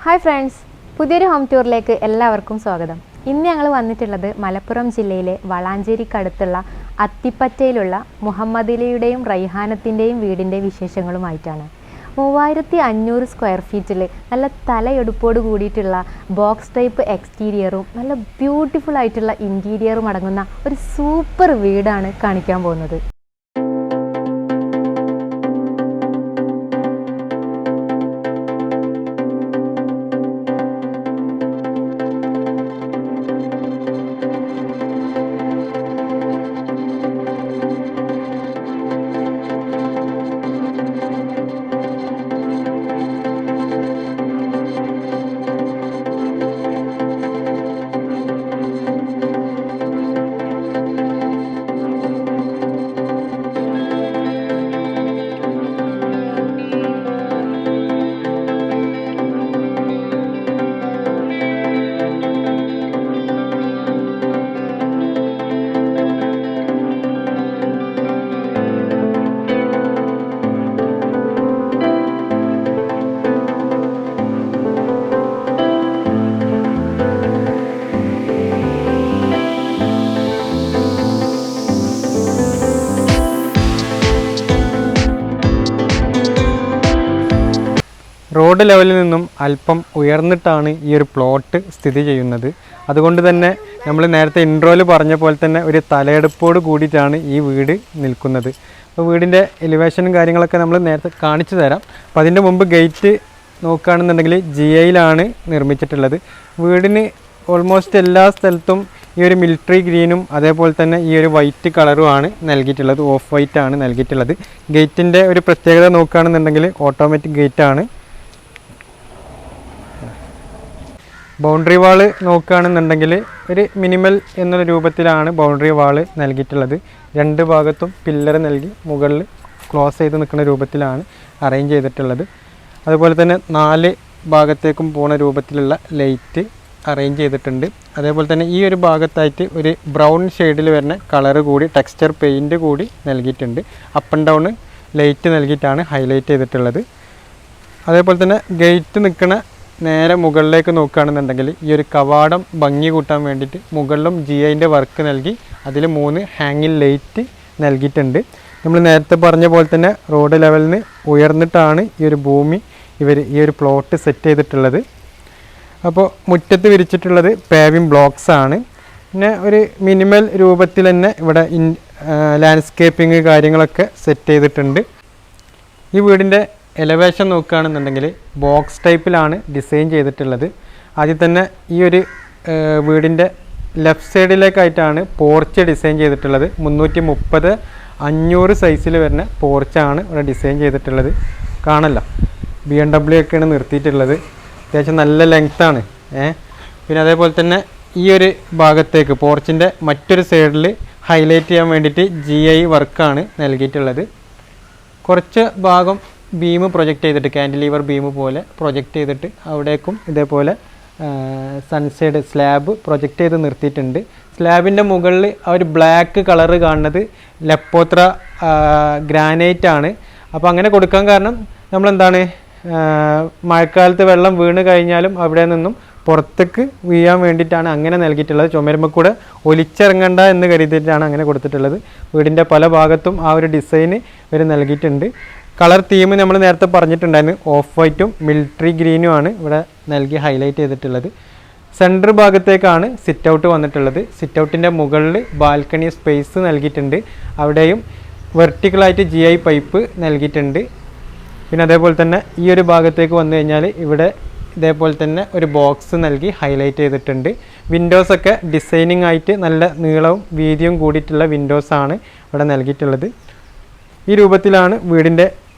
Hi friends, പുതിയൊരു home ടൂറിലേക്ക് എല്ലാവർക്കും സ്വാഗതം. ഇന്ന് ഞങ്ങൾ വന്നിട്ടുള്ളത് മലപ്പുറം ജില്ലയിലെ വളാഞ്ചേരിക്കടുത്തുള്ള അത്തിപ്പറ്റയിലുള്ള മുഹമ്മദിലയുടെയും റൈഹാനത്തിൻ്റെയും വീടിൻ്റെ വിശേഷങ്ങളുമായിട്ടാണ്. 3500 സ്ക്വയർ ഫീറ്റിൽ നല്ല തലയെടുപ്പോട് കൂടിയിട്ടുള്ള ബോക്സ് ടൈപ്പ് എക്സ്റ്റീരിയറും നല്ല ബ്യൂട്ടിഫുൾ ആയിട്ടുള്ള ഇൻറ്റീരിയറും അടങ്ങുന്ന ഒരു സൂപ്പർ വീടാണ് കാണിക്കാൻ പോകുന്നത്. റോഡ് ലെവലിൽ നിന്നും അല്പം ഉയർന്നിട്ടാണ് ഈ ഒരു പ്ലോട്ട് സ്ഥിതി ചെയ്യുന്നത്. അതുകൊണ്ട് തന്നെ നമ്മൾ നേരത്തെ ഇൻട്രോയിൽ പറഞ്ഞ പോലെ തന്നെ ഒരു തലയെടുപ്പോട് കൂടിയിട്ടാണ് ഈ വീട് നിൽക്കുന്നത്. അപ്പോൾ വീടിൻ്റെ എലിവേഷനും കാര്യങ്ങളൊക്കെ നമ്മൾ നേരത്തെ കാണിച്ചു തരാം. അപ്പോൾ അതിൻ്റെ മുമ്പ് ഗേറ്റ് നോക്കുകയാണെന്നുണ്ടെങ്കിൽ GIയിലാണ് നിർമ്മിച്ചിട്ടുള്ളത്. വീടിന് ഓൾമോസ്റ്റ് എല്ലാ സ്ഥലത്തും ഈ ഒരു മിലിറ്ററി ഗ്രീനും അതേപോലെ തന്നെ ഈ ഒരു വൈറ്റ് കളറുമാണ് നൽകിയിട്ടുള്ളത്, ഓഫ് വൈറ്റ് ആണ് നൽകിയിട്ടുള്ളത്. ഗേറ്റിൻ്റെ ഒരു പ്രത്യേകത നോക്കുകയാണെന്നുണ്ടെങ്കിൽ ഓട്ടോമാറ്റിക് ഗേറ്റാണ്. ബൗണ്ടറി വാള് നോക്കുകയാണെന്നുണ്ടെങ്കിൽ ഒരു മിനിമൽ എന്നുള്ള രൂപത്തിലാണ് ബൗണ്ടറി വാള് നൽകിയിട്ടുള്ളത്. രണ്ട് ഭാഗത്തും പില്ലർ നൽകി മുകളിൽ ക്ലോസ് ചെയ്ത് നിൽക്കുന്ന രൂപത്തിലാണ് അറേഞ്ച് ചെയ്തിട്ടുള്ളത്. അതുപോലെ തന്നെ 4 ഭാഗത്തേക്കും പോകുന്ന രൂപത്തിലുള്ള ലൈറ്റ് അറേഞ്ച് ചെയ്തിട്ടുണ്ട്. അതേപോലെ തന്നെ ഈ ഒരു ഭാഗത്തായിട്ട് ഒരു ബ്രൗൺ ഷെയ്ഡിൽ വരുന്ന കളറ് കൂടി ടെക്സ്ചർ പെയിൻറ്റ് കൂടി നൽകിയിട്ടുണ്ട്. അപ്പ് ആൻഡ് ഡൗൺ ലൈറ്റ് നൽകിയിട്ടാണ് ഹൈലൈറ്റ് ചെയ്തിട്ടുള്ളത്. അതേപോലെ തന്നെ ഗേറ്റ് നിൽക്കുന്ന നേരെ മുകളിലേക്ക് നോക്കുകയാണെന്നുണ്ടെങ്കിൽ ഈ ഒരു കവാടം ഭംഗി കൂട്ടാൻ വേണ്ടിയിട്ട് മുകളിലും GIൻ്റെ വർക്ക് നൽകി അതിൽ 3 ഹാങ്ങിങ് ലൈറ്റ് നൽകിയിട്ടുണ്ട്. നമ്മൾ നേരത്തെ പറഞ്ഞ പോലെ തന്നെ റോഡ് ലെവലിൽ നിന്ന് ഉയർന്നിട്ടാണ് ഈ ഒരു ഭൂമി ഈ ഒരു പ്ലോട്ട് സെറ്റ് ചെയ്തിട്ടുള്ളത്. അപ്പോൾ മുറ്റത്ത് വിരിച്ചിട്ടുള്ളത് പേവിംഗ് ബ്ലോക്സ് ആണ്. പിന്നെ ഒരു മിനിമൽ രൂപത്തിൽ തന്നെ ഇവിടെ ലാൻഡ്സ്കേപ്പിംഗ് കാര്യങ്ങളൊക്കെ സെറ്റ് ചെയ്തിട്ടുണ്ട്. ഈ വീടിൻ്റെ എലവേഷൻ നോക്കുകയാണെന്നുണ്ടെങ്കിൽ ബോക്സ് ടൈപ്പിലാണ് ഡിസൈൻ ചെയ്തിട്ടുള്ളത്. ആദ്യം തന്നെ ഈ ഒരു വീടിൻ്റെ ലെഫ്റ്റ് സൈഡിലേക്കായിട്ടാണ് പോർച്ച് ഡിസൈൻ ചെയ്തിട്ടുള്ളത്. 330-500 സൈസിൽ വരുന്ന പോർച്ചാണ് ഇവിടെ ഡിസൈൻ ചെയ്തിട്ടുള്ളത്. കാണല്ലോ, BMW ഒക്കെയാണ് നിർത്തിയിട്ടുള്ളത്. അത്യാവശ്യം നല്ല ലെങ്ത്താണ്. പിന്നെ അതേപോലെ തന്നെ ഈ ഒരു ഭാഗത്തേക്ക് പോർച്ചിൻ്റെ മറ്റൊരു സൈഡിൽ ഹൈലൈറ്റ് ചെയ്യാൻ വേണ്ടിയിട്ട് GI വർക്കാണ് നൽകിയിട്ടുള്ളത്. കുറച്ച് ഭാഗം ബീം പ്രൊജക്റ്റ് ചെയ്തിട്ട് കാൻഡിലീവർ ബീം പോലെ പ്രൊജക്റ്റ് ചെയ്തിട്ട് അവിടേക്കും ഇതേപോലെ സൺസൈഡ് സ്ലാബ് പ്രൊജക്റ്റ് ചെയ്ത് നിർത്തിയിട്ടുണ്ട്. സ്ലാബിൻ്റെ മുകളിൽ ആ ഒരു ബ്ലാക്ക് കളറ് കാണുന്നത് ലപ്പോത്ര ഗ്രാനൈറ്റ് ആണ്. അപ്പോൾ അങ്ങനെ കൊടുക്കാൻ കാരണം നമ്മളെന്താണ്, മഴക്കാലത്ത് വെള്ളം വീണ് കഴിഞ്ഞാലും അവിടെ നിന്നും പുറത്തേക്ക് വീഴാൻ വേണ്ടിയിട്ടാണ് അങ്ങനെ നൽകിയിട്ടുള്ളത്. ചുമരുമ്പോൾ കൂടെ ഒലിച്ചിറങ്ങണ്ട എന്ന് കരുതിയിട്ടാണ് അങ്ങനെ കൊടുത്തിട്ടുള്ളത്. വീടിൻ്റെ പല ഭാഗത്തും ആ ഒരു ഡിസൈന് ഇവർ നൽകിയിട്ടുണ്ട്. കളർ തീം നമ്മൾ നേരത്തെ പറഞ്ഞിട്ടുണ്ടായിരുന്നു, ഓഫ് വൈറ്റും മിലിറ്ററി ഗ്രീനും ആണ് ഇവിടെ നൽകി ഹൈലൈറ്റ് ചെയ്തിട്ടുള്ളത്. സെൻറ്റർ ഭാഗത്തേക്കാണ് സിറ്റ് ഔട്ട് വന്നിട്ടുള്ളത്. സിറ്റ് ഔട്ടിൻ്റെ മുകളിൽ ബാൽക്കണി സ്പേസ് നൽകിയിട്ടുണ്ട്. അവിടെയും വെർട്ടിക്കലായിട്ട് GI പൈപ്പ് നൽകിയിട്ടുണ്ട്. പിന്നെ അതേപോലെ തന്നെ ഈ ഒരു ഭാഗത്തേക്ക് വന്നു കഴിഞ്ഞാൽ ഇവിടെ ഇതേപോലെ തന്നെ ഒരു ബോക്സ് നൽകി ഹൈലൈറ്റ് ചെയ്തിട്ടുണ്ട്. വിൻഡോസൊക്കെ ഡിസൈനിങ് ആയിട്ട് നല്ല നീളവും വീതിയും കൂടിയിട്ടുള്ള വിൻഡോസാണ് ഇവിടെ നൽകിയിട്ടുള്ളത്. ഈ രൂപത്തിലാണ് വീടിൻ്റെ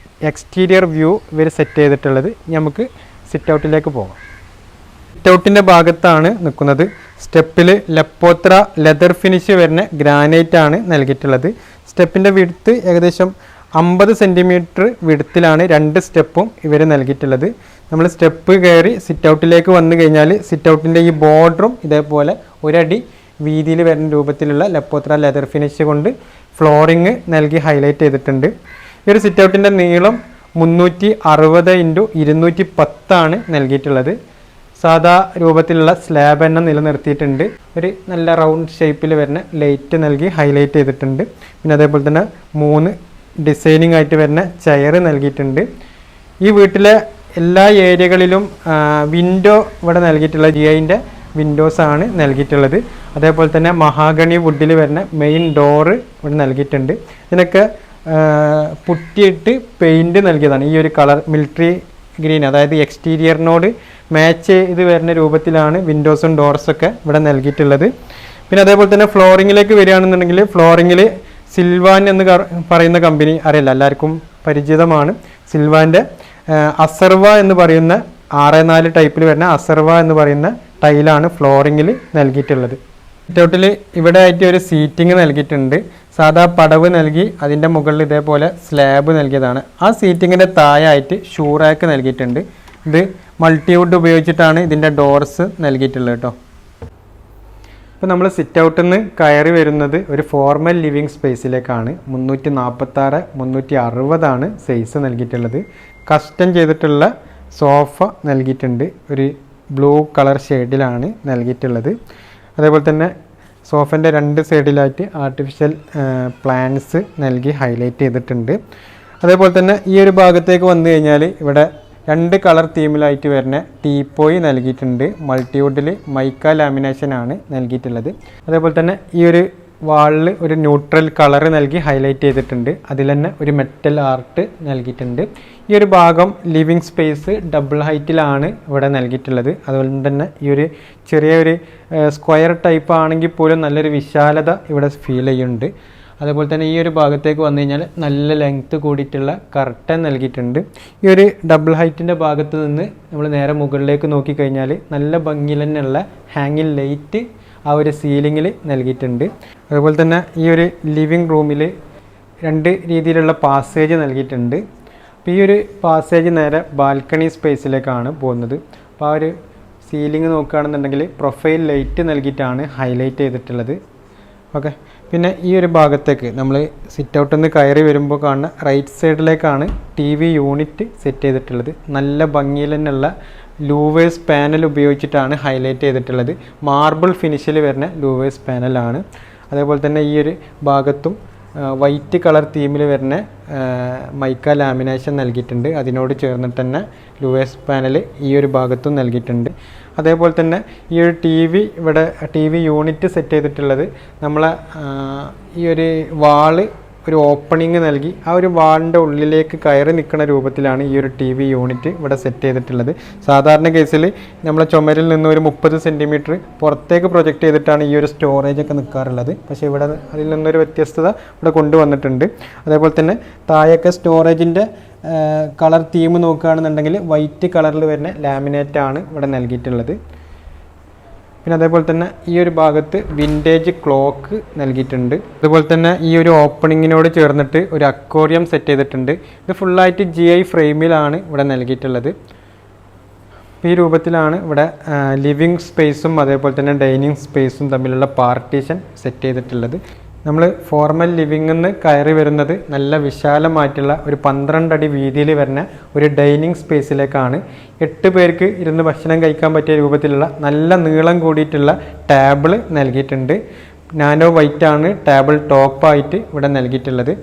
എക്സ്റ്റീരിയർ വ്യൂ ഇവർ സെറ്റ് ചെയ്തിട്ടുള്ളത്. നമുക്ക് സിറ്റ് ഔട്ടിലേക്ക് പോകാം. സിറ്റ് ഔട്ടിൻ്റെ ഭാഗത്താണ് നിൽക്കുന്നത്. സ്റ്റെപ്പിൽ ലപ്പോത്ര ലെതർ ഫിനിഷ് വരുന്ന ഗ്രാനൈറ്റ് ആണ് നൽകിയിട്ടുള്ളത്. സ്റ്റെപ്പിൻ്റെ വിഡ്ത്ത് ഏകദേശം 50 സെൻറ്റിമീറ്റർ വിഡ്ത്തിലാണ് 2 സ്റ്റെപ്പും ഇവർ നൽകിയിട്ടുള്ളത്. നമ്മൾ സ്റ്റെപ്പ് കയറി സിറ്റ് ഔട്ടിലേക്ക് വന്നു കഴിഞ്ഞാൽ സിറ്റ് ഔട്ടിൻ്റെ ഈ ബോർഡറും ഇതേപോലെ 1 അടി വീതിയിൽ വരുന്ന രൂപത്തിലുള്ള ലപ്പോത്ര ലെതർ ഫിനിഷ് കൊണ്ട് ഫ്ലോറിങ് നൽകി ഹൈലൈറ്റ് ചെയ്തിട്ടുണ്ട്. ഈ ഒരു സിറ്റ് ഔട്ടിൻ്റെ നീളം 360x210 നൽകിയിട്ടുള്ളത്. സാധാ രൂപത്തിലുള്ള സ്ലാബ് തന്നെ നിലനിർത്തിയിട്ടുണ്ട്. ഒരു നല്ല റൗണ്ട് ഷേപ്പിൽ വരുന്ന ലൈറ്റ് നൽകി ഹൈലൈറ്റ് ചെയ്തിട്ടുണ്ട്. പിന്നെ അതേപോലെ തന്നെ 3 ഡിസൈനിങ് ആയിട്ട് വരുന്ന ചെയർ നൽകിയിട്ടുണ്ട്. ഈ വീട്ടിലെ എല്ലാ ഏരിയകളിലും വിൻഡോ ഇവിടെ നൽകിയിട്ടുള്ള GIൻ്റെ വിൻഡോസാണ് നൽകിയിട്ടുള്ളത്. അതേപോലെ തന്നെ മഹാഗണി വുഡിൽ വരുന്ന മെയിൻ ഡോറ് ഇവിടെ നൽകിയിട്ടുണ്ട്. ഇതിനൊക്കെ പുട്ടിയിട്ട് പെയിൻറ് നൽകിയതാണ്. ഈ ഒരു കളർ മിലിറ്ററി ഗ്രീൻ, അതായത് എക്സ്റ്റീരിയറിനോട് മാച്ച് ചെയ്ത് വരുന്ന രൂപത്തിലാണ് വിൻഡോസും ഡോർസൊക്കെ ഇവിടെ നൽകിയിട്ടുള്ളത്. പിന്നെ അതേപോലെ തന്നെ ഫ്ലോറിങ്ങിലേക്ക് വരികയാണെന്നുണ്ടെങ്കിൽ ഫ്ലോറിങ്ങിൽ സിൽവാൻ എന്ന് പറയുന്ന കമ്പനി അറിയില്ല, എല്ലാവർക്കും പരിചിതമാണ്. സിൽവാൻ്റെ അസർവ എന്ന് പറയുന്ന 6x4 ടൈപ്പിൽ വരുന്ന അസർവ എന്ന് പറയുന്ന ടൈലാണ് ഫ്ലോറിങ്ങിൽ നൽകിയിട്ടുള്ളത്. സിറ്റൗട്ടിൽ ഇവിടെ ആയിട്ട് ഒരു സീറ്റിംഗ് നൽകിയിട്ടുണ്ട്. സാധാ പടവ് നൽകി അതിൻ്റെ മുകളിൽ ഇതേപോലെ സ്ലാബ് നൽകിയതാണ്. ആ സീറ്റിങ്ങിൻ്റെ താഴായിട്ട് ഷൂ റാക്ക് നൽകിയിട്ടുണ്ട്. ഇത് മൾട്ടിവുഡ് ഉപയോഗിച്ചിട്ടാണ് ഇതിൻ്റെ ഡോർസ് നൽകിയിട്ടുള്ളത് കേട്ടോ. ഇപ്പോൾ നമ്മൾ സിറ്റ് ഔട്ടിൽ നിന്ന് കയറി വരുന്നത് ഒരു ഫോർമൽ ലിവിങ് സ്പേസിലേക്കാണ്. 346 360 സൈസ് നൽകിയിട്ടുള്ളത്. കസ്റ്റം ചെയ്തിട്ടുള്ള സോഫ നൽകിയിട്ടുണ്ട്. ഒരു ബ്ലൂ കളർ ഷെയ്ഡിലാണ് നൽകിയിട്ടുള്ളത്. അതേപോലെ തന്നെ സോഫൻ്റെ 2 സൈഡിലായിട്ട് ആർട്ടിഫിഷ്യൽ പ്ലാന്റ്സ് നൽകി ഹൈലൈറ്റ് ചെയ്തിട്ടുണ്ട്. അതേപോലെ തന്നെ ഈ ഒരു ഭാഗത്തേക്ക് വന്നു കഴിഞ്ഞാൽ ഇവിടെ 2 കളർ തീമിലായിട്ട് വരുന്ന ടീപ്പോയി നൽകിയിട്ടുണ്ട്. മൾട്ടിവുഡിൽ മൈക്ക ലാമിനേഷനാണ് നൽകിയിട്ടുള്ളത്. അതേപോലെ തന്നെ ഈ ഒരു വാളിൽ ഒരു ന്യൂട്രൽ കളർ നൽകി ഹൈലൈറ്റ് ചെയ്തിട്ടുണ്ട്. അതിൽ തന്നെ ഒരു മെറ്റൽ ആർട്ട് നൽകിയിട്ടുണ്ട്. ഈ ഒരു ഭാഗം ലിവിങ് സ്പേസ് ഡബിൾ ഹൈറ്റിലാണ് ഇവിടെ നൽകിയിട്ടുള്ളത്. അതുപോലെ തന്നെ ഈ ഒരു ചെറിയൊരു സ്ക്വയർ ടൈപ്പ് ആണെങ്കിൽ പോലും നല്ലൊരു വിശാലത ഇവിടെ ഫീൽ ചെയ്യുന്നുണ്ട്. അതേപോലെ തന്നെ ഈ ഒരു ഭാഗത്തേക്ക് വന്നു കഴിഞ്ഞാൽ നല്ല ലെങ്ത്ത് കൂടിയിട്ടുള്ള കർട്ടൻ നൽകിയിട്ടുണ്ട്. ഈ ഒരു ഡബിൾ ഹൈറ്റിൻ്റെ ഭാഗത്ത് നിന്ന് നമ്മൾ നേരെ മുകളിലേക്ക് നോക്കിക്കഴിഞ്ഞാൽ നല്ല ഭംഗിയിൽ തന്നെയുള്ള ഹാങ്ങിങ് ലൈറ്റ് ആ ഒരു സീലിങ്ങിൽ നൽകിയിട്ടുണ്ട്. അതുപോലെ തന്നെ ഈ ഒരു ലിവിങ് റൂമിൽ 2 രീതിയിലുള്ള പാസേജ് നൽകിയിട്ടുണ്ട്. അപ്പോൾ ഈ ഒരു പാസേജ് നേരെ ബാൽക്കണി സ്പേസിലേക്കാണ് പോകുന്നത്. അപ്പോൾ ആ ഒരു സീലിംഗ് നോക്കുകയാണെന്നുണ്ടെങ്കിൽ പ്രൊഫൈൽ ലൈറ്റ് നൽകിയിട്ടാണ് ഹൈലൈറ്റ് ചെയ്തിട്ടുള്ളത്. ഓക്കെ, പിന്നെ ഈ ഒരു ഭാഗത്തേക്ക് നമ്മൾ സിറ്റ് ഔട്ടിൽ നിന്ന് കയറി വരുമ്പോൾ കാണുന്ന റൈറ്റ് സൈഡിലേക്കാണ് TV യൂണിറ്റ് സെറ്റ് ചെയ്തിട്ടുള്ളത്. നല്ല ഭംഗിയിൽ തന്നെയുള്ള ലൂവേഴ്സ് പാനൽ ഉപയോഗിച്ചിട്ടാണ് ഹൈലൈറ്റ് ചെയ്തിട്ടുള്ളത്. മാർബിൾ ഫിനിഷിൽ വരുന്ന ലൂവേഴ്സ് പാനലാണ്. അതേപോലെ തന്നെ ഈ ഒരു ഭാഗത്തും വൈറ്റ് കളർ തീമിൽ വരുന്ന മൈക്ക ലാമിനേഷൻ നൽകിയിട്ടുണ്ട്. അതിനോട് ചേർന്നിട്ട് തന്നെ ലൂവേഴ്സ് പാനൽ ഈ ഒരു ഭാഗത്തും നൽകിയിട്ടുണ്ട്. അതേപോലെ തന്നെ ഈ ഒരു ഇവിടെ TV യൂണിറ്റ് സെറ്റ് ചെയ്തിട്ടുള്ളത് നമ്മളെ ഈ ഒരു വാള് ഒരു ഓപ്പണിങ് നൽകി ആ ഒരു വാളിൻ്റെ ഉള്ളിലേക്ക് കയറി നിൽക്കുന്ന രൂപത്തിലാണ് ഈ ഒരു TV യൂണിറ്റ് ഇവിടെ സെറ്റ് ചെയ്തിട്ടുള്ളത്. സാധാരണ കേസിൽ നമ്മളെ ചുമരിൽ നിന്ന് ഒരു 30 സെൻറ്റിമീറ്റർ പുറത്തേക്ക് പ്രൊജക്റ്റ് ചെയ്തിട്ടാണ് ഈ ഒരു സ്റ്റോറേജ് ഒക്കെ നിൽക്കാറുള്ളത്. പക്ഷേ ഇവിടെ അതിൽ നിന്നൊരു വ്യത്യസ്തത ഇവിടെ കൊണ്ടുവന്നിട്ടുണ്ട്. അതേപോലെ തന്നെ താഴെയൊക്കെ സ്റ്റോറേജിൻ്റെ കളർ തീം നോക്കുകയാണെന്നുണ്ടെങ്കിൽ വൈറ്റ് കളറിൽ വരുന്ന ലാമിനേറ്റാണ് ഇവിടെ നൽകിയിട്ടുള്ളത്. പിന്നെ അതേപോലെ തന്നെ ഈ ഒരു ഭാഗത്ത് വിൻറ്റേജ് ക്ലോക്ക് നൽകിയിട്ടുണ്ട്. അതുപോലെ തന്നെ ഈ ഒരു ഓപ്പണിങ്ങിനോട് ചേർന്നിട്ട് ഒരു അക്വേറിയം സെറ്റ് ചെയ്തിട്ടുണ്ട്. ഇത് ഫുള്ളായിട്ട് GI ഫ്രെയിമിലാണ് ഇവിടെ നൽകിയിട്ടുള്ളത്. ഈ രൂപത്തിലാണ് ഇവിടെ ലിവിങ് സ്പേസും അതേപോലെ തന്നെ ഡൈനിങ് സ്പേസും തമ്മിലുള്ള പാർട്ടീഷൻ സെറ്റ് ചെയ്തിട്ടുള്ളത്. നമ്മൾ ഫോർമൽ ലിവിങ്ങിൽ നിന്ന് കയറി വരുന്നത് നല്ല വിശാലമായിട്ടുള്ള ഒരു 12 അടി വീതിയിൽ വരുന്ന ഒരു ഡൈനിങ് സ്പേസിലേക്കാണ്. 8 പേർക്ക് ഇരുന്ന് ഭക്ഷണം കഴിക്കാൻ പറ്റിയ രൂപത്തിലുള്ള നല്ല നീളം കൂടിയിട്ടുള്ള ടേബിൾ നൽകിയിട്ടുണ്ട്. നാനോ വൈറ്റ് ആണ് ടേബിൾ ടോപ്പായിട്ട് ഇവിടെ നൽകിയിട്ടുള്ളത്.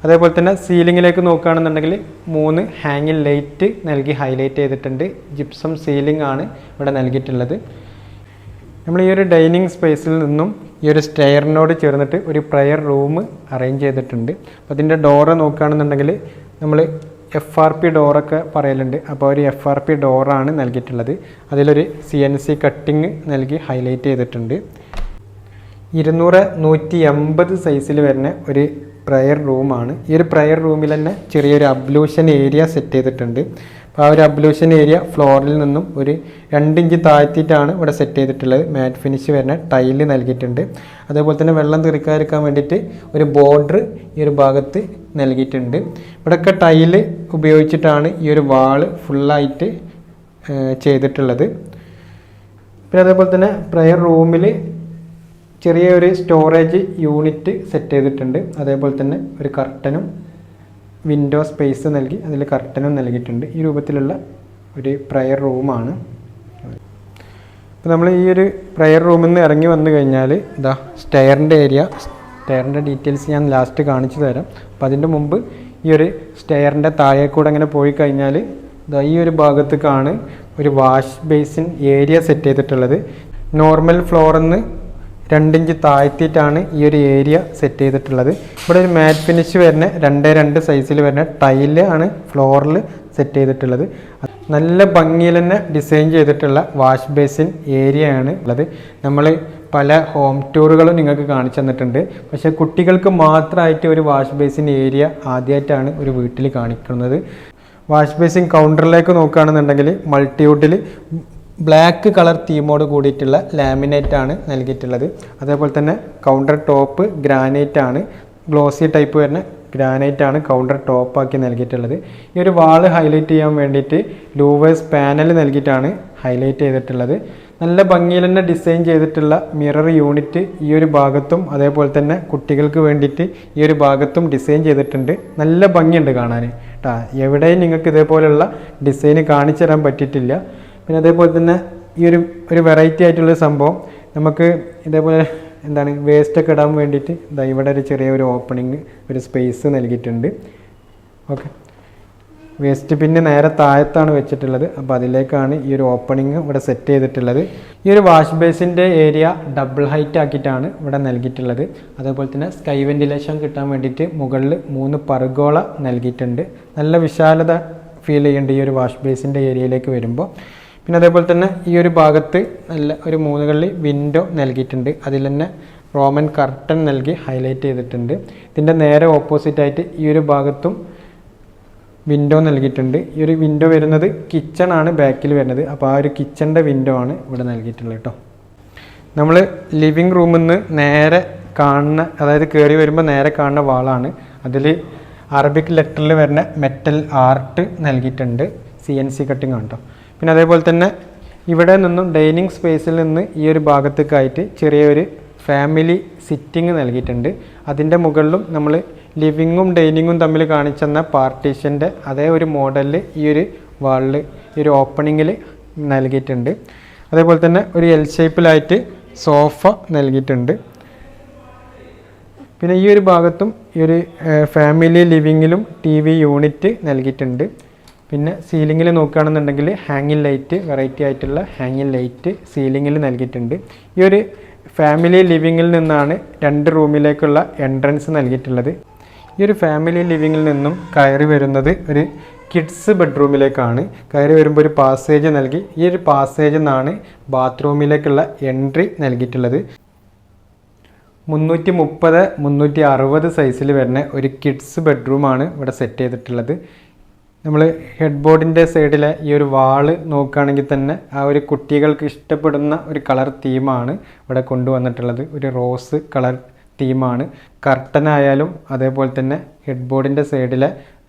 അതേപോലെ തന്നെ സീലിങ്ങിലേക്ക് നോക്കുകയാണെന്നുണ്ടെങ്കിൽ 3 ഹാങ്ങിങ് ലൈറ്റ് നൽകി ഹൈലൈറ്റ് ചെയ്തിട്ടുണ്ട്. ജിപ്സം സീലിംഗ് ആണ് ഇവിടെ നൽകിയിട്ടുള്ളത്. നമ്മൾ ഈ ഒരു ഡൈനിങ് സ്പേസിൽ നിന്നും ഈ ഒരു സ്റ്റെയറിനോട് ചേർന്നിട്ട് ഒരു പ്രയർ റൂം അറേഞ്ച് ചെയ്തിട്ടുണ്ട്. അപ്പോൾ അതിൻ്റെ ഡോറ് നോക്കുകയാണെന്നുണ്ടെങ്കിൽ നമ്മൾ FRP ഡോറൊക്കെ പറയലുണ്ട്. അപ്പോൾ ഒരു FRP ഡോറാണ് നൽകിയിട്ടുള്ളത്. അതിലൊരു CNC കട്ടിങ് നൽകി ഹൈലൈറ്റ് ചെയ്തിട്ടുണ്ട്. 200-180 സൈസിൽ വരുന്ന ഒരു പ്രയർ റൂമാണ്. ഈ ഒരു പ്രയർ റൂമിൽ തന്നെ ചെറിയൊരു അബ്ലൂഷൻ ഏരിയ സെറ്റ് ചെയ്തിട്ടുണ്ട്. അപ്പോൾ ആ ഒരു അബ്ലൂഷൻ ഏരിയ ഫ്ലോറിൽ നിന്നും ഒരു 2 ഇഞ്ച് താഴ്ത്തിയിട്ടാണ് ഇവിടെ സെറ്റ് ചെയ്തിട്ടുള്ളത്. മാറ്റ് ഫിനിഷ് വരുന്ന ടൈല് നൽകിയിട്ടുണ്ട്. അതേപോലെ തന്നെ വെള്ളം തെറിക്കാതിരിക്കാൻ വേണ്ടിയിട്ട് ഒരു ബോർഡർ ഈ ഒരു ഭാഗത്ത് നൽകിയിട്ടുണ്ട്. ഇവിടെയൊക്കെ ടൈല് ഉപയോഗിച്ചിട്ടാണ് ഈ ഒരു വാള് ഫുള്ളായിട്ട് ചെയ്തിട്ടുള്ളത്. പിന്നെ അതേപോലെ തന്നെ പ്രയർ റൂമിൽ ചെറിയൊരു സ്റ്റോറേജ് യൂണിറ്റ് സെറ്റ് ചെയ്തിട്ടുണ്ട്. അതേപോലെ തന്നെ ഒരു കർട്ടനും വിൻഡോ സ്പേസ് നൽകി അതിൽ കർട്ടനും നൽകിയിട്ടുണ്ട്. ഈ രൂപത്തിലുള്ള ഒരു പ്രയർ റൂമാണ്. അപ്പോൾ നമ്മൾ ഈ ഒരു പ്രയർ റൂമിൽ നിന്ന് ഇറങ്ങി വന്നു കഴിഞ്ഞാൽ ഇതാ സ്റ്റെയറിൻ്റെ ഏരിയ, സ്റ്റെയറിൻ്റെ ഡീറ്റെയിൽസ് ഞാൻ ലാസ്റ്റ് കാണിച്ചു തരാം. അപ്പോൾ അതിൻ്റെ മുമ്പ് ഈ ഒരു സ്റ്റെയറിൻ്റെ താഴെ കൂടെ അങ്ങനെ പോയി കഴിഞ്ഞാൽ ഇതാ ഈ ഒരു ഭാഗത്തേക്കാണ് ഒരു വാഷ് ബേസിൻ ഏരിയ സെറ്റ് ചെയ്തിട്ടുള്ളത്. നോർമൽ ഫ്ലോറിൽ നിന്ന് 2 ഇഞ്ച് താഴ്ത്തിയിട്ടാണ് ഈ ഒരു ഏരിയ സെറ്റ് ചെയ്തിട്ടുള്ളത്. ഇവിടെ ഒരു മാറ്റ് ഫിനിഷ് വരുന്ന 2x2 സൈസിൽ വരുന്ന ടൈല് ആണ് ഫ്ലോറിൽ സെറ്റ് ചെയ്തിട്ടുള്ളത്. നല്ല ഭംഗിയിൽ തന്നെ ഡിസൈൻ ചെയ്തിട്ടുള്ള വാഷ് ബേസിൻ ഏരിയ ആണ് ഉള്ളത്. നമ്മൾ പല ഹോം ടൂറുകളും നിങ്ങൾക്ക് കാണിച്ചു തന്നിട്ടുണ്ട്. പക്ഷേ കുട്ടികൾക്ക് മാത്രമായിട്ട് ഒരു വാഷ് ബേസിൻ ഏരിയ ആദ്യമായിട്ടാണ് ഒരു വീട്ടിൽ കാണിക്കുന്നത്. വാഷ് ബേസിൻ കൗണ്ടറിലേക്ക് നോക്കുകയാണെന്നുണ്ടെങ്കിൽ മൾട്ടിവുഡിൽ ബ്ലാക്ക് കളർ തീമോട് കൂടിയിട്ടുള്ള ലാമിനേറ്റ് ആണ് നൽകിയിട്ടുള്ളത്. അതേപോലെ തന്നെ കൗണ്ടർ ടോപ്പ് ഗ്രാനൈറ്റ് ആണ്, ഗ്ലോസി ടൈപ്പ് വരുന്ന ഗ്രാനൈറ്റ് ആണ് കൗണ്ടർ ടോപ്പാക്കി നൽകിയിട്ടുള്ളത്. ഈ ഒരു വാള് ഹൈലൈറ്റ് ചെയ്യാൻ വേണ്ടിയിട്ട് ലൂവേഴ്സ് പാനൽ നൽകിയിട്ടാണ് ഹൈലൈറ്റ് ചെയ്തിട്ടുള്ളത്. നല്ല ഭംഗിയിൽ തന്നെ ഡിസൈൻ ചെയ്തിട്ടുള്ള മിറർ യൂണിറ്റ് ഈ ഒരു ഭാഗത്തും അതേപോലെ തന്നെ കുട്ടികൾക്ക് വേണ്ടിയിട്ട് ഈ ഒരു ഭാഗത്തും ഡിസൈൻ ചെയ്തിട്ടുണ്ട്. നല്ല ഭംഗിയുണ്ട് കാണാൻ കേട്ടോ. എവിടെയും നിങ്ങൾക്ക് ഇതേപോലെയുള്ള ഡിസൈന് കാണിച്ചു തരാൻ പറ്റിയിട്ടില്ല. പിന്നെ അതേപോലെ തന്നെ ഈ ഒരു വെറൈറ്റി ആയിട്ടുള്ള സംഭവം നമുക്ക് ഇതേപോലെ എന്താണ് വേസ്റ്റൊക്കെ ഇടാൻ വേണ്ടിയിട്ട് ഇതാ ഇവിടെ ഒരു ചെറിയൊരു ഓപ്പണിങ്, ഒരു സ്പേസ് നൽകിയിട്ടുണ്ട്. ഓക്കെ, വേസ്റ്റ് പിന്നെ നേരെ താഴത്താണ് വെച്ചിട്ടുള്ളത്. അപ്പോൾ അതിലേക്കാണ് ഈ ഒരു ഓപ്പണിങ് ഇവിടെ സെറ്റ് ചെയ്തിട്ടുള്ളത്. ഈ ഒരു വാഷ് ബേസിൻ്റെ ഏരിയ ഡബിൾ ഹൈറ്റ് ആക്കിയിട്ടാണ് ഇവിടെ നൽകിയിട്ടുള്ളത്. അതേപോലെ തന്നെ സ്കൈ വെന്റിലേഷൻ കിട്ടാൻ വേണ്ടിയിട്ട് മുകളിൽ 3 പർഗോള നൽകിയിട്ടുണ്ട്. നല്ല വിശാലത ഫീൽ ചെയ്യുന്നുണ്ട് ഈ ഒരു വാഷ് ബേസിൻ്റെ ഏരിയയിലേക്ക് വരുമ്പോൾ. പിന്നെ അതേപോലെ തന്നെ ഈ ഒരു ഭാഗത്ത് നല്ല ഒരു 3 കള്ളി വിൻഡോ നൽകിയിട്ടുണ്ട്. അതിൽ തന്നെ റോമൻ കർട്ടൻ നൽകി ഹൈലൈറ്റ് ചെയ്തിട്ടുണ്ട്. ഇതിൻ്റെ നേരെ ഓപ്പോസിറ്റായിട്ട് ഈ ഒരു ഭാഗത്തും വിൻഡോ നൽകിയിട്ടുണ്ട്. ഈ ഒരു വിൻഡോ വരുന്നത് കിച്ചൺ ആണ് ബാക്കിൽ വരുന്നത്. അപ്പോൾ ആ ഒരു കിച്ചണിൻ്റെ വിൻഡോ ആണ് ഇവിടെ നൽകിയിട്ടുള്ളത് കേട്ടോ. നമ്മൾ ലിവിങ് റൂമിൽ നിന്ന് നേരെ കാണുന്ന, അതായത് കയറി വരുമ്പോൾ നേരെ കാണുന്ന വാളാണ്. അതിൽ അറബിക് ലെറ്ററിൽ വരുന്ന മെറ്റൽ ആർട്ട് നൽകിയിട്ടുണ്ട്. CNC കട്ടിങ് ആണ് കേട്ടോ. പിന്നെ അതേപോലെ തന്നെ ഇവിടെ നിന്നും ഡൈനിങ് സ്പേസിൽ നിന്ന് ഈ ഒരു ഭാഗത്തേക്കായിട്ട് ചെറിയൊരു ഫാമിലി സിറ്റിംഗ് നൽകിയിട്ടുണ്ട്. അതിൻ്റെ മുകളിലും നമ്മൾ ലിവിങ്ങും ഡൈനിങ്ങും തമ്മിൽ കാണിച്ചെന്ന പാർട്ടീഷൻ്റെ അതേ ഒരു മോഡലിൽ ഈ ഒരു വാളിൽ ഈ ഒരു ഓപ്പണിങ്ങിൽ നൽകിയിട്ടുണ്ട്. അതേപോലെ തന്നെ ഒരു L ഷേപ്പിലായിട്ട് സോഫ നൽകിയിട്ടുണ്ട്. പിന്നെ ഈ ഒരു ഭാഗത്തും ഈ ഒരു ഫാമിലി ലിവിങ്ങിലും TV യൂണിറ്റ് നൽകിയിട്ടുണ്ട്. പിന്നെ സീലിങ്ങിൽ നോക്കുകയാണെന്നുണ്ടെങ്കിൽ ഹാങ്ങിങ് ലൈറ്റ്, വെറൈറ്റി ആയിട്ടുള്ള ഹാങ്ങിങ് ലൈറ്റ് സീലിങ്ങിൽ നൽകിയിട്ടുണ്ട്. ഈ ഒരു ഫാമിലി ലിവിങ്ങിൽ നിന്നാണ് 2 റൂമിലേക്കുള്ള എൻട്രൻസ് നൽകിയിട്ടുള്ളത്. ഈ ഒരു ഫാമിലി ലിവിങ്ങിൽ നിന്നും കയറി വരുന്നത് ഒരു കിഡ്സ് ബെഡ്റൂമിലേക്കാണ്. കയറി വരുമ്പോൾ ഒരു പാസേജ് നൽകി. ഈ ഒരു പാസേജിൽ നിന്നാണ് ബാത്റൂമിലേക്കുള്ള എൻട്രി നൽകിയിട്ടുള്ളത്. 330 360 സൈസിൽ വരുന്ന ഒരു കിഡ്സ് ബെഡ്റൂമാണ് ഇവിടെ സെറ്റ് ചെയ്തിട്ടുള്ളത്. നമ്മൾ ഹെഡ് ബോർഡിൻ്റെ സൈഡിലെ ഈ ഒരു വാള് നോക്കുകയാണെങ്കിൽ തന്നെ ആ ഒരു കുട്ടികൾക്ക് ഇഷ്ടപ്പെടുന്ന ഒരു കളർ തീമാണ് ഇവിടെ കൊണ്ടുവന്നിട്ടുള്ളത്. ഒരു റോസ് കളർ തീമാണ്. കർട്ടനായാലും അതേപോലെ തന്നെ ഹെഡ് ബോർഡിൻ്റെ സൈഡിലെ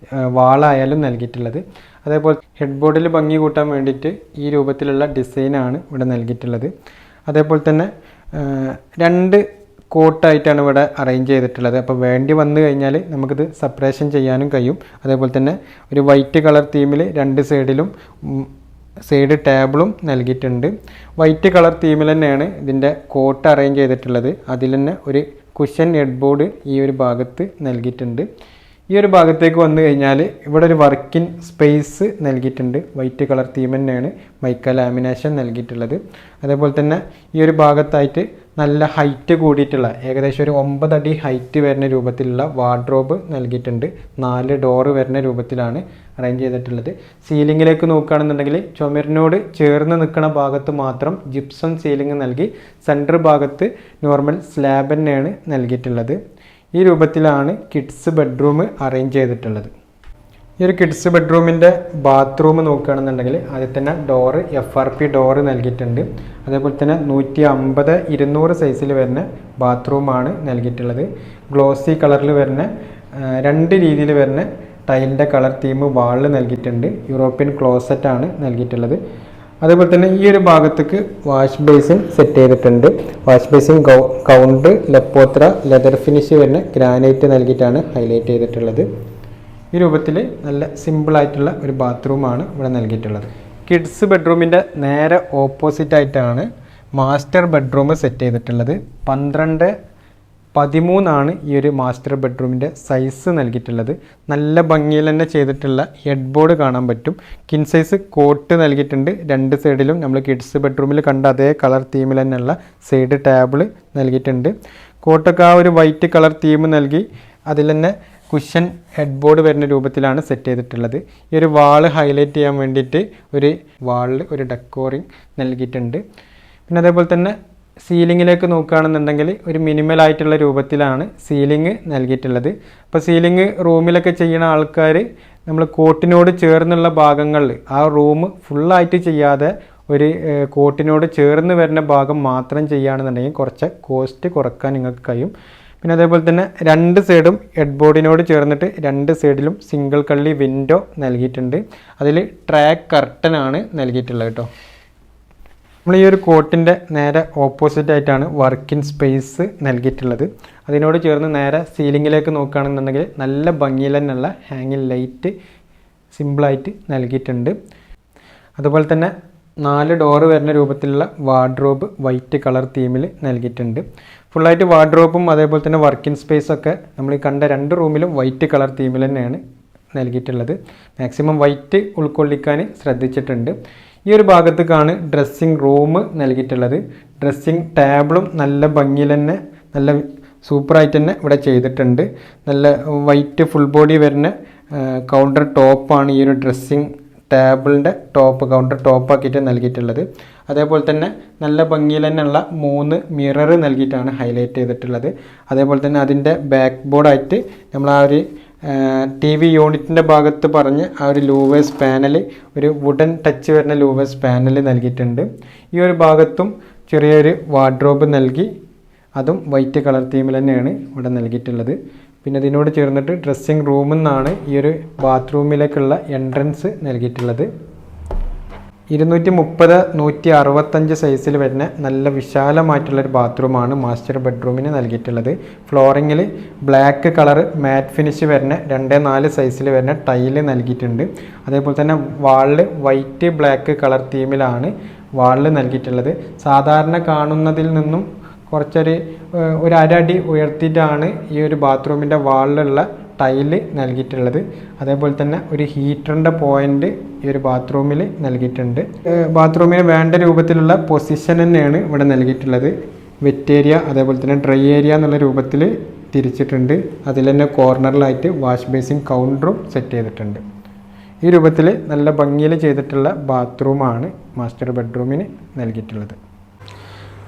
വാളായാലും നൽകിയിട്ടുള്ളത്. അതേപോലെ ഹെഡ് ബോർഡിൽ ഭംഗി കൂട്ടാൻ വേണ്ടിയിട്ട് ഈ രൂപത്തിലുള്ള ഡിസൈനാണ് ഇവിടെ നൽകിയിട്ടുള്ളത്. അതേപോലെ തന്നെ 2 കോട്ടായിട്ടാണ് ഇവിടെ അറേഞ്ച് ചെയ്തിട്ടുള്ളത്. അപ്പോൾ വേണ്ടി വന്നു കഴിഞ്ഞാൽ നമുക്കിത് സെപ്പറേഷൻ ചെയ്യാനും കഴിയും. അതേപോലെ തന്നെ ഒരു വൈറ്റ് കളർ തീമിൽ 2 സൈഡിലും സൈഡ് ടേബിളും നൽകിയിട്ടുണ്ട്. വൈറ്റ് കളർ തീമിൽ തന്നെയാണ് ഇതിൻ്റെ കോട്ട് അറേഞ്ച് ചെയ്തിട്ടുള്ളത്. അതിൽ തന്നെ ഒരു കുഷൻ ഹെഡ് ബോർഡ് ഈ ഒരു ഭാഗത്ത് നൽകിയിട്ടുണ്ട്. ഈ ഒരു ഭാഗത്തേക്ക് വന്നു കഴിഞ്ഞാൽ ഇവിടെ ഒരു വർക്കിംഗ് സ്പേസ് നൽകിയിട്ടുണ്ട്. വൈറ്റ് കളർ തീം തന്നെയാണ് മൈക്ക ലാമിനേഷൻ നൽകിയിട്ടുള്ളത്. അതേപോലെ തന്നെ ഈ ഒരു ഭാഗത്തായിട്ട് നല്ല ഹൈറ്റ് കൂടിയിട്ടുള്ള ഏകദേശം ഒരു 9 അടി ഹൈറ്റ് വരുന്ന രൂപത്തിലുള്ള വാർഡ്രോബ് നൽകിയിട്ടുണ്ട്. 4 ഡോറ് വരുന്ന രൂപത്തിലാണ് അറേഞ്ച് ചെയ്തിട്ടുള്ളത്. സീലിങ്ങിലേക്ക് നോക്കുകയാണെന്നുണ്ടെങ്കിൽ ചുമരിനോട് ചേർന്ന് നിൽക്കുന്ന ഭാഗത്ത് മാത്രം ജിപ്സം സീലിംഗ് നൽകി സെൻറ്റർ ഭാഗത്ത് നോർമൽ സ്ലാബ് തന്നെയാണ് നൽകിയിട്ടുള്ളത്. ഈ രൂപത്തിലാണ് കിഡ്സ് ബെഡ്റൂം അറേഞ്ച് ചെയ്തിട്ടുള്ളത്. ഈ ഒരു കിഡ്സ് ബെഡ്റൂമിൻ്റെ ബാത്റൂം നോക്കുകയാണെന്നുണ്ടെങ്കിൽ അതിൽ തന്നെ ഡോറ് FRP ഡോറ് നൽകിയിട്ടുണ്ട്. അതേപോലെ തന്നെ 150 200 സൈസിൽ വരുന്ന ബാത്റൂമാണ് നൽകിയിട്ടുള്ളത്. ഗ്ലോസി കളറിൽ വരുന്ന 2 രീതിയിൽ വരുന്ന ടൈലിൻ്റെ കളർ തീം വാളിൽ നൽകിയിട്ടുണ്ട്. യൂറോപ്യൻ ക്ലോസറ്റാണ് നൽകിയിട്ടുള്ളത്. അതേപോലെ തന്നെ ഈ ഒരു ഭാഗത്തേക്ക് വാഷ് ബേസിൻ സെറ്റ് ചെയ്തിട്ടുണ്ട്. വാഷ് ബേസിൻ കൗണ്ട് ലെപ്പോത്ര ലെതർ ഫിനിഷ് വരുന്ന ഗ്രാനൈറ്റ് നൽകിയിട്ടാണ് ഹൈലൈറ്റ് ചെയ്തിട്ടുള്ളത്. ഈ രൂപത്തിൽ നല്ല സിമ്പിളായിട്ടുള്ള ഒരു ബാത്റൂമാണ് ഇവിടെ നൽകിയിട്ടുള്ളത്. കിഡ്സ് ബെഡ്റൂമിൻ്റെ നേരെ ഓപ്പോസിറ്റായിട്ടാണ് മാസ്റ്റർ ബെഡ്റൂം സെറ്റ് ചെയ്തിട്ടുള്ളത്. 12-13 ഈ ഒരു മാസ്റ്റർ ബെഡ്റൂമിൻ്റെ സൈസ് നൽകിയിട്ടുള്ളത്. നല്ല ഭംഗിയിൽ തന്നെ ചെയ്തിട്ടുള്ള ഹെഡ് ബോർഡ് കാണാൻ പറ്റും. കിൻ സൈസ് കോട്ട് നൽകിയിട്ടുണ്ട്. 2 സൈഡിലും നമ്മൾ കിഡ്സ് ബെഡ്റൂമിൽ കണ്ട അതേ കളർ തീമിൽ തന്നെയുള്ള സൈഡ് ടേബിൾ നൽകിയിട്ടുണ്ട്. കോട്ടൊക്കെ ആ ഒരു വൈറ്റ് കളർ തീം നൽകി അതിൽ തന്നെ കുഷൻ ഹെഡ് ബോർഡ് വരുന്ന രൂപത്തിലാണ് സെറ്റ് ചെയ്തിട്ടുള്ളത്. ഈ ഒരു വാള് ഹൈലൈറ്റ് ചെയ്യാൻ വേണ്ടിയിട്ട് ഒരു വാളിൽ ഒരു ഡെക്കോറിങ് നൽകിയിട്ടുണ്ട്. പിന്നെ അതേപോലെ തന്നെ സീലിങ്ങിലേക്ക് നോക്കുകയാണെന്നുണ്ടെങ്കിൽ ഒരു മിനിമൽ ആയിട്ടുള്ള രൂപത്തിലാണ് സീലിംഗ് നൽകിയിട്ടുള്ളത്. അപ്പോൾ സീലിംഗ് റൂമിലൊക്കെ ചെയ്യുന്ന ആൾക്കാർ നമ്മൾ കോട്ടിനോട് ചേർന്നുള്ള ഭാഗങ്ങളിൽ ആ റൂം ഫുള്ളായിട്ട് ചെയ്യാതെ ഒരു കോട്ടിനോട് ചേർന്ന് വരുന്ന ഭാഗം മാത്രം ചെയ്യുകയാണെന്നുണ്ടെങ്കിൽ കുറച്ച് കോസ്റ്റ് കുറക്കാൻ നിങ്ങൾക്ക് കഴിയും. പിന്നെ അതേപോലെ തന്നെ 2 സൈഡും ഹെഡ് ബോർഡിനോട് ചേർന്നിട്ട് 2 സൈഡിലും സിംഗിൾ കള്ളി വിൻഡോ നൽകിയിട്ടുണ്ട്. അതിൽ ട്രാക്ക് കർട്ടനാണ് നൽകിയിട്ടുള്ളത് കേട്ടോ. നമ്മൾ ഈ ഒരു കോട്ടിൻ്റെ നേരെ ഓപ്പോസിറ്റായിട്ടാണ് വർക്കിംഗ് സ്പേസ് നൽകിയിട്ടുള്ളത്. അതിനോട് ചേർന്ന് നേരെ സീലിങ്ങിലേക്ക് നോക്കുകയാണെന്നുണ്ടെങ്കിൽ നല്ല ഭംഗിയിൽ തന്നെയുള്ള ഹാങ്ങിങ് ലൈറ്റ് സിമ്പിളായിട്ട് നൽകിയിട്ടുണ്ട്. അതുപോലെ തന്നെ 4 ഡോറ് വരുന്ന രൂപത്തിലുള്ള വാർഡ്രോബ് വൈറ്റ് കളർ തീമിൽ നൽകിയിട്ടുണ്ട്. ഫുള്ളായിട്ട് വാർഡ്രോബും അതേപോലെ തന്നെ വർക്കിംഗ് സ്പേസൊക്കെ നമ്മൾ കണ്ട 2 റൂമിലും വൈറ്റ് കളർ തീമിൽ തന്നെയാണ് നൽകിയിട്ടുള്ളത്. മാക്സിമം വൈറ്റ് ഉൾക്കൊള്ളിക്കാൻ ശ്രദ്ധിച്ചിട്ടുണ്ട്. ഈ ഒരു ഭാഗത്തേക്കാണ് ഡ്രസ്സിങ് റൂം നൽകിയിട്ടുള്ളത്. ഡ്രസ്സിങ് ടേബിളും നല്ല ഭംഗിയിൽ തന്നെ നല്ല സൂപ്പറായിട്ട് തന്നെ ഇവിടെ ചെയ്തിട്ടുണ്ട്. നല്ല വൈറ്റ് ഫുൾ ബോഡി വരുന്ന കൗണ്ടർ ടോപ്പാണ് ഈ ഒരു ഡ്രസ്സിങ് ടേബിളിൻ്റെ കൗണ്ടർ ടോപ്പാക്കിയിട്ട് നൽകിയിട്ടുള്ളത്. അതേപോലെ തന്നെ നല്ല ഭംഗിയിൽ തന്നെയുള്ള 3 മിറർ നൽകിയിട്ടാണ് ഹൈലൈറ്റ് ചെയ്തിട്ടുള്ളത്. അതേപോലെ തന്നെ അതിൻ്റെ ബാക്ക് ബോർഡായിട്ട് നമ്മൾ ആ ഒരു TV യൂണിറ്റിൻ്റെ ഭാഗത്ത് പറഞ്ഞ് ആ ഒരു ലൂവേഴ്സ് പാനൽ ഒരു വുഡൻ ടച്ച് വരുന്ന ലൂവേഴ്സ് പാനൽ നൽകിയിട്ടുണ്ട്. ഈ ഒരു ഭാഗത്തും ചെറിയൊരു വാർഡ്രോബ് നൽകി അതും വൈറ്റ് കളർ തീമിൽ തന്നെയാണ് ഇവിടെ നൽകിയിട്ടുള്ളത്. പിന്നെ ഇതിനോട് ചേർന്നിട്ട് ഡ്രസ്സിങ് റൂമിൽ നിന്നാണ് ഈ ഒരു ബാത്റൂമിലേക്കുള്ള എൻട്രൻസ് നൽകിയിട്ടുള്ളത്. 230-165 സൈസിൽ വരുന്ന നല്ല വിശാലമായിട്ടുള്ളൊരു ബാത്റൂമാണ് മാസ്റ്റർ ബെഡ്റൂമിന് നൽകിയിട്ടുള്ളത്. ഫ്ലോറിങ്ങിൽ ബ്ലാക്ക് കളർ മാറ്റ് ഫിനിഷ് വരുന്ന 2-4 സൈസിൽ വരുന്ന ടൈല് നൽകിയിട്ടുണ്ട്. അതേപോലെ തന്നെ വാളിൽ വൈറ്റ് ബ്ലാക്ക് കളർ തീമിലാണ് വാളിൽ നൽകിയിട്ടുള്ളത്. സാധാരണ കാണുന്നതിൽ നിന്നും കുറച്ചൊരു 1 അടി ഉയർത്തിയിട്ടാണ് ഈ ഒരു ബാത്റൂമിൻ്റെ വാളിലുള്ള ടൈല് നൽകിയിട്ടുള്ളത്. അതേപോലെ തന്നെ ഒരു ഹീറ്ററിൻ്റെ പോയിൻ്റ് ഈ ഒരു ബാത്റൂമിൽ നൽകിയിട്ടുണ്ട്. ബാത്റൂമിന് വേണ്ട രൂപത്തിലുള്ള പൊസിഷൻ തന്നെയാണ് ഇവിടെ നൽകിയിട്ടുള്ളത്. വെറ്റ് ഏരിയ അതേപോലെ തന്നെ ഡ്രൈ ഏരിയ എന്നുള്ള രൂപത്തിൽ തിരിച്ചിട്ടുണ്ട്. അതിൽ തന്നെ കോർണറിലായിട്ട് വാഷ് ബേസിൻ കൗണ്ടറും സെറ്റ് ചെയ്തിട്ടുണ്ട്. ഈ രൂപത്തിൽ നല്ല ഭംഗിയിൽ ചെയ്തിട്ടുള്ള ബാത്റൂമാണ് മാസ്റ്റർ ബെഡ്റൂമിന് നൽകിയിട്ടുള്ളത്.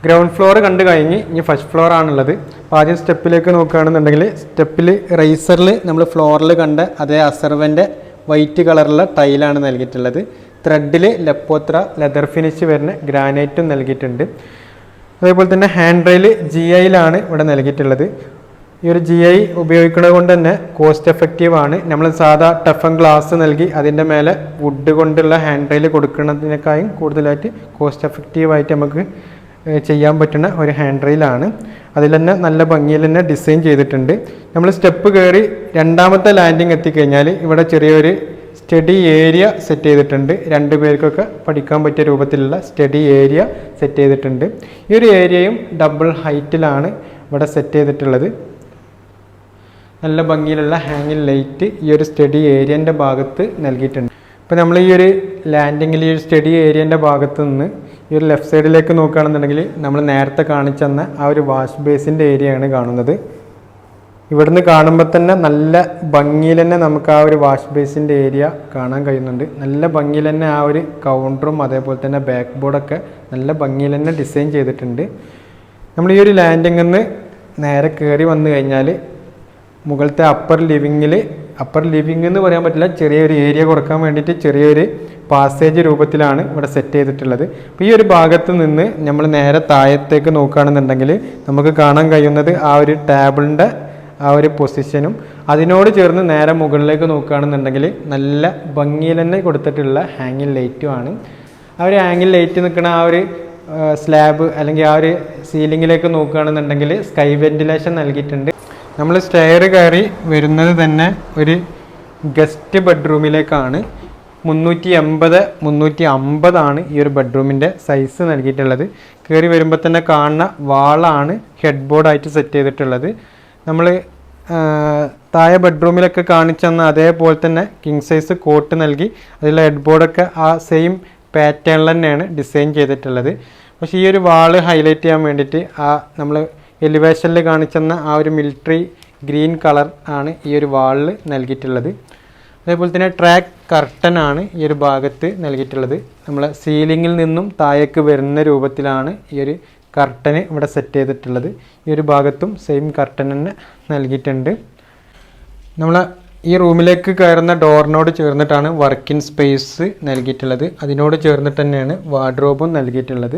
ഗ്രൗണ്ട് ഫ്ലോർ കണ്ടു കഴിഞ്ഞ് ഇനി ഫസ്റ്റ് ഫ്ലോർ ആണുള്ളത്. അപ്പോൾ ആദ്യം സ്റ്റെപ്പിലേക്ക് നോക്കുകയാണെന്നുണ്ടെങ്കിൽ സ്റ്റെപ്പിൽ റൈസറിൽ നമ്മൾ ഫ്ലോറിൽ കണ്ട അതേ അസർവൻ്റെ വൈറ്റ് കളറുള്ള ടൈലാണ് നൽകിയിട്ടുള്ളത്. ത്രെഡിൽ ലെപ്പോത്ര ലെതർ ഫിനിഷ് വരുന്ന ഗ്രാനൈറ്റും നൽകിയിട്ടുണ്ട്. അതേപോലെ തന്നെ ഹാൻഡ് റെയിൽ GIയിലാണ് ഇവിടെ നൽകിയിട്ടുള്ളത്. ഈ ഒരു GI ഉപയോഗിക്കുന്നത് കൊണ്ട് തന്നെ കോസ്റ്റ് എഫക്റ്റീവ് ആണ്. നമ്മൾ സാധാ ടഫൻ ഗ്ലാസ് നൽകി അതിൻ്റെ മേലെ വുഡ് കൊണ്ടുള്ള ഹാൻഡ് റെയിൽ കൊടുക്കുന്നതിനേക്കാളും കൂടുതലായിട്ട് കോസ്റ്റ് എഫക്റ്റീവായിട്ട് നമുക്ക് ചെയ്യാൻ പറ്റുന്ന ഒരു ഹാൻഡ് റെയിലാണ്. അതിൽ തന്നെ നല്ല ഭംഗിയിൽ തന്നെ ഡിസൈൻ ചെയ്തിട്ടുണ്ട്. നമ്മൾ സ്റ്റെപ്പ് കയറി 2ാമത്തെ ലാൻഡിങ് എത്തിക്കഴിഞ്ഞാൽ ഇവിടെ ചെറിയൊരു സ്റ്റഡി ഏരിയ സെറ്റ് ചെയ്തിട്ടുണ്ട്. 2 പേർക്കൊക്കെ പഠിക്കാൻ പറ്റിയ രൂപത്തിലുള്ള സ്റ്റഡി ഏരിയ സെറ്റ് ചെയ്തിട്ടുണ്ട്. ഈ ഒരു ഏരിയയും ഡബിൾ ഹൈറ്റിലാണ് ഇവിടെ സെറ്റ് ചെയ്തിട്ടുള്ളത്. നല്ല ഭംഗിയിലുള്ള ഹാങ്ങിങ് ലൈറ്റ് ഈ ഒരു സ്റ്റഡി ഏരിയൻ്റെ ഭാഗത്ത് നൽകിയിട്ടുണ്ട്. ഇപ്പോൾ നമ്മൾ ഈ ഒരു ലാൻഡിങ്ങിൽ ഈ ഒരു സ്റ്റഡി ഏരിയൻ്റെ ഭാഗത്ത് നിന്ന് ഈ ഒരു ലെഫ്റ്റ് സൈഡിലേക്ക് നോക്കുകയാണെന്നുണ്ടെങ്കിൽ നമ്മൾ നേരത്തെ കാണിച്ചെന്ന ആ ഒരു വാഷ് ബേസിൻ്റെ ഏരിയയാണ് കാണുന്നത്. ഇവിടുന്ന് കാണുമ്പോൾ തന്നെ നല്ല ഭംഗിയിൽ തന്നെ നമുക്ക് ആ ഒരു വാഷ് ബേസിൻ്റെ ഏരിയ കാണാൻ കഴിയുന്നുണ്ട്. നല്ല ഭംഗിയിൽ തന്നെ ആ ഒരു കൗണ്ടറും അതേപോലെ തന്നെ ബാക്ക് ബോർഡൊക്കെ നല്ല ഭംഗിയിൽ തന്നെ ഡിസൈൻ ചെയ്തിട്ടുണ്ട്. നമ്മൾ ഈ ഒരു ലാൻഡിങ്ങിൽ നിന്ന് നേരെ കയറി വന്നു കഴിഞ്ഞാൽ മുകളിലത്തെ അപ്പർ ലിവിങ് എന്ന് പറയാൻ പറ്റില്ല, ചെറിയൊരു ഏരിയ കുറക്കാൻ വേണ്ടിയിട്ട് ചെറിയൊരു പാസേജ് രൂപത്തിലാണ് ഇവിടെ സെറ്റ് ചെയ്തിട്ടുള്ളത്. അപ്പോൾ ഈ ഒരു ഭാഗത്ത് നിന്ന് നമ്മൾ നേരെ താഴത്തേക്ക് നോക്കുകയാണെന്നുണ്ടെങ്കിൽ നമുക്ക് കാണാൻ കഴിയുന്നത് ആ ഒരു ടേബിളിൻ്റെ ആ ഒരു പൊസിഷനും അതിനോട് ചേർന്ന് നേരെ മുകളിലേക്ക് നോക്കുകയാണെന്നുണ്ടെങ്കിൽ നല്ല ഭംഗിയിൽ തന്നെ കൊടുത്തിട്ടുള്ള ഹാങ്ങിങ് ലൈറ്റുമാണ്. ആ ഒരു ഹാങ്ങിങ് ലൈറ്റ് നിൽക്കുന്ന ആ ഒരു സ്ലാബ് അല്ലെങ്കിൽ ആ ഒരു സീലിങ്ങിലേക്ക് നോക്കുകയാണെന്നുണ്ടെങ്കിൽ സ്കൈ വെന്റിലേഷൻ നൽകിയിട്ടുണ്ട്. നമ്മൾ സ്റ്റെയർ കയറി വരുന്നത് തന്നെ ഒരു ഗസ്റ്റ് ബെഡ്റൂമിലേക്കാണ്. 350 ഈ ഒരു ബെഡ്റൂമിൻ്റെ സൈസ് നൽകിയിട്ടുള്ളത്. കയറി വരുമ്പോൾ തന്നെ കാണുന്ന വാളാണ് ഹെഡ് ബോർഡായിട്ട് സെറ്റ് ചെയ്തിട്ടുള്ളത്. നമ്മൾ താഴെ ബെഡ്റൂമിലൊക്കെ കാണിച്ചെന്ന അതേപോലെ തന്നെ കിങ് സൈസ് കോട്ട് നൽകി അതിലുള്ള ഹെഡ് ബോർഡൊക്കെ ആ സെയിം പാറ്റേണിൽ തന്നെയാണ് ഡിസൈൻ ചെയ്തിട്ടുള്ളത്. പക്ഷേ ഈ ഒരു വാള് ഹൈലൈറ്റ് ചെയ്യാൻ വേണ്ടിയിട്ട് ആ നമ്മൾ എലിവേഷനിൽ കാണിച്ചെന്ന ആ ഒരു മിലിറ്ററി ഗ്രീൻ കളർ ആണ് ഈ ഒരു വാളിൽ നൽകിയിട്ടുള്ളത്. അതേപോലെ തന്നെ ട്രാക്ക് കർട്ടനാണ് ഈ ഒരു ഭാഗത്ത് നൽകിയിട്ടുള്ളത്. നമ്മൾ സീലിങ്ങിൽ നിന്നും താഴേക്ക് വരുന്ന രൂപത്തിലാണ് ഈ ഒരു കർട്ടന് ഇവിടെ സെറ്റ് ചെയ്തിട്ടുള്ളത്. ഈ ഒരു ഭാഗത്തും സെയിം കർട്ടൻ തന്നെ നൽകിയിട്ടുണ്ട്. നമ്മൾ ഈ റൂമിലേക്ക് കയറുന്ന ഡോറിനോട് ചേർന്നിട്ടാണ് വർക്കിംഗ് സ്പേസ് നൽകിയിട്ടുള്ളത്. അതിനോട് ചേർന്നിട്ട് തന്നെയാണ് വാർഡ്രോബും നൽകിയിട്ടുള്ളത്.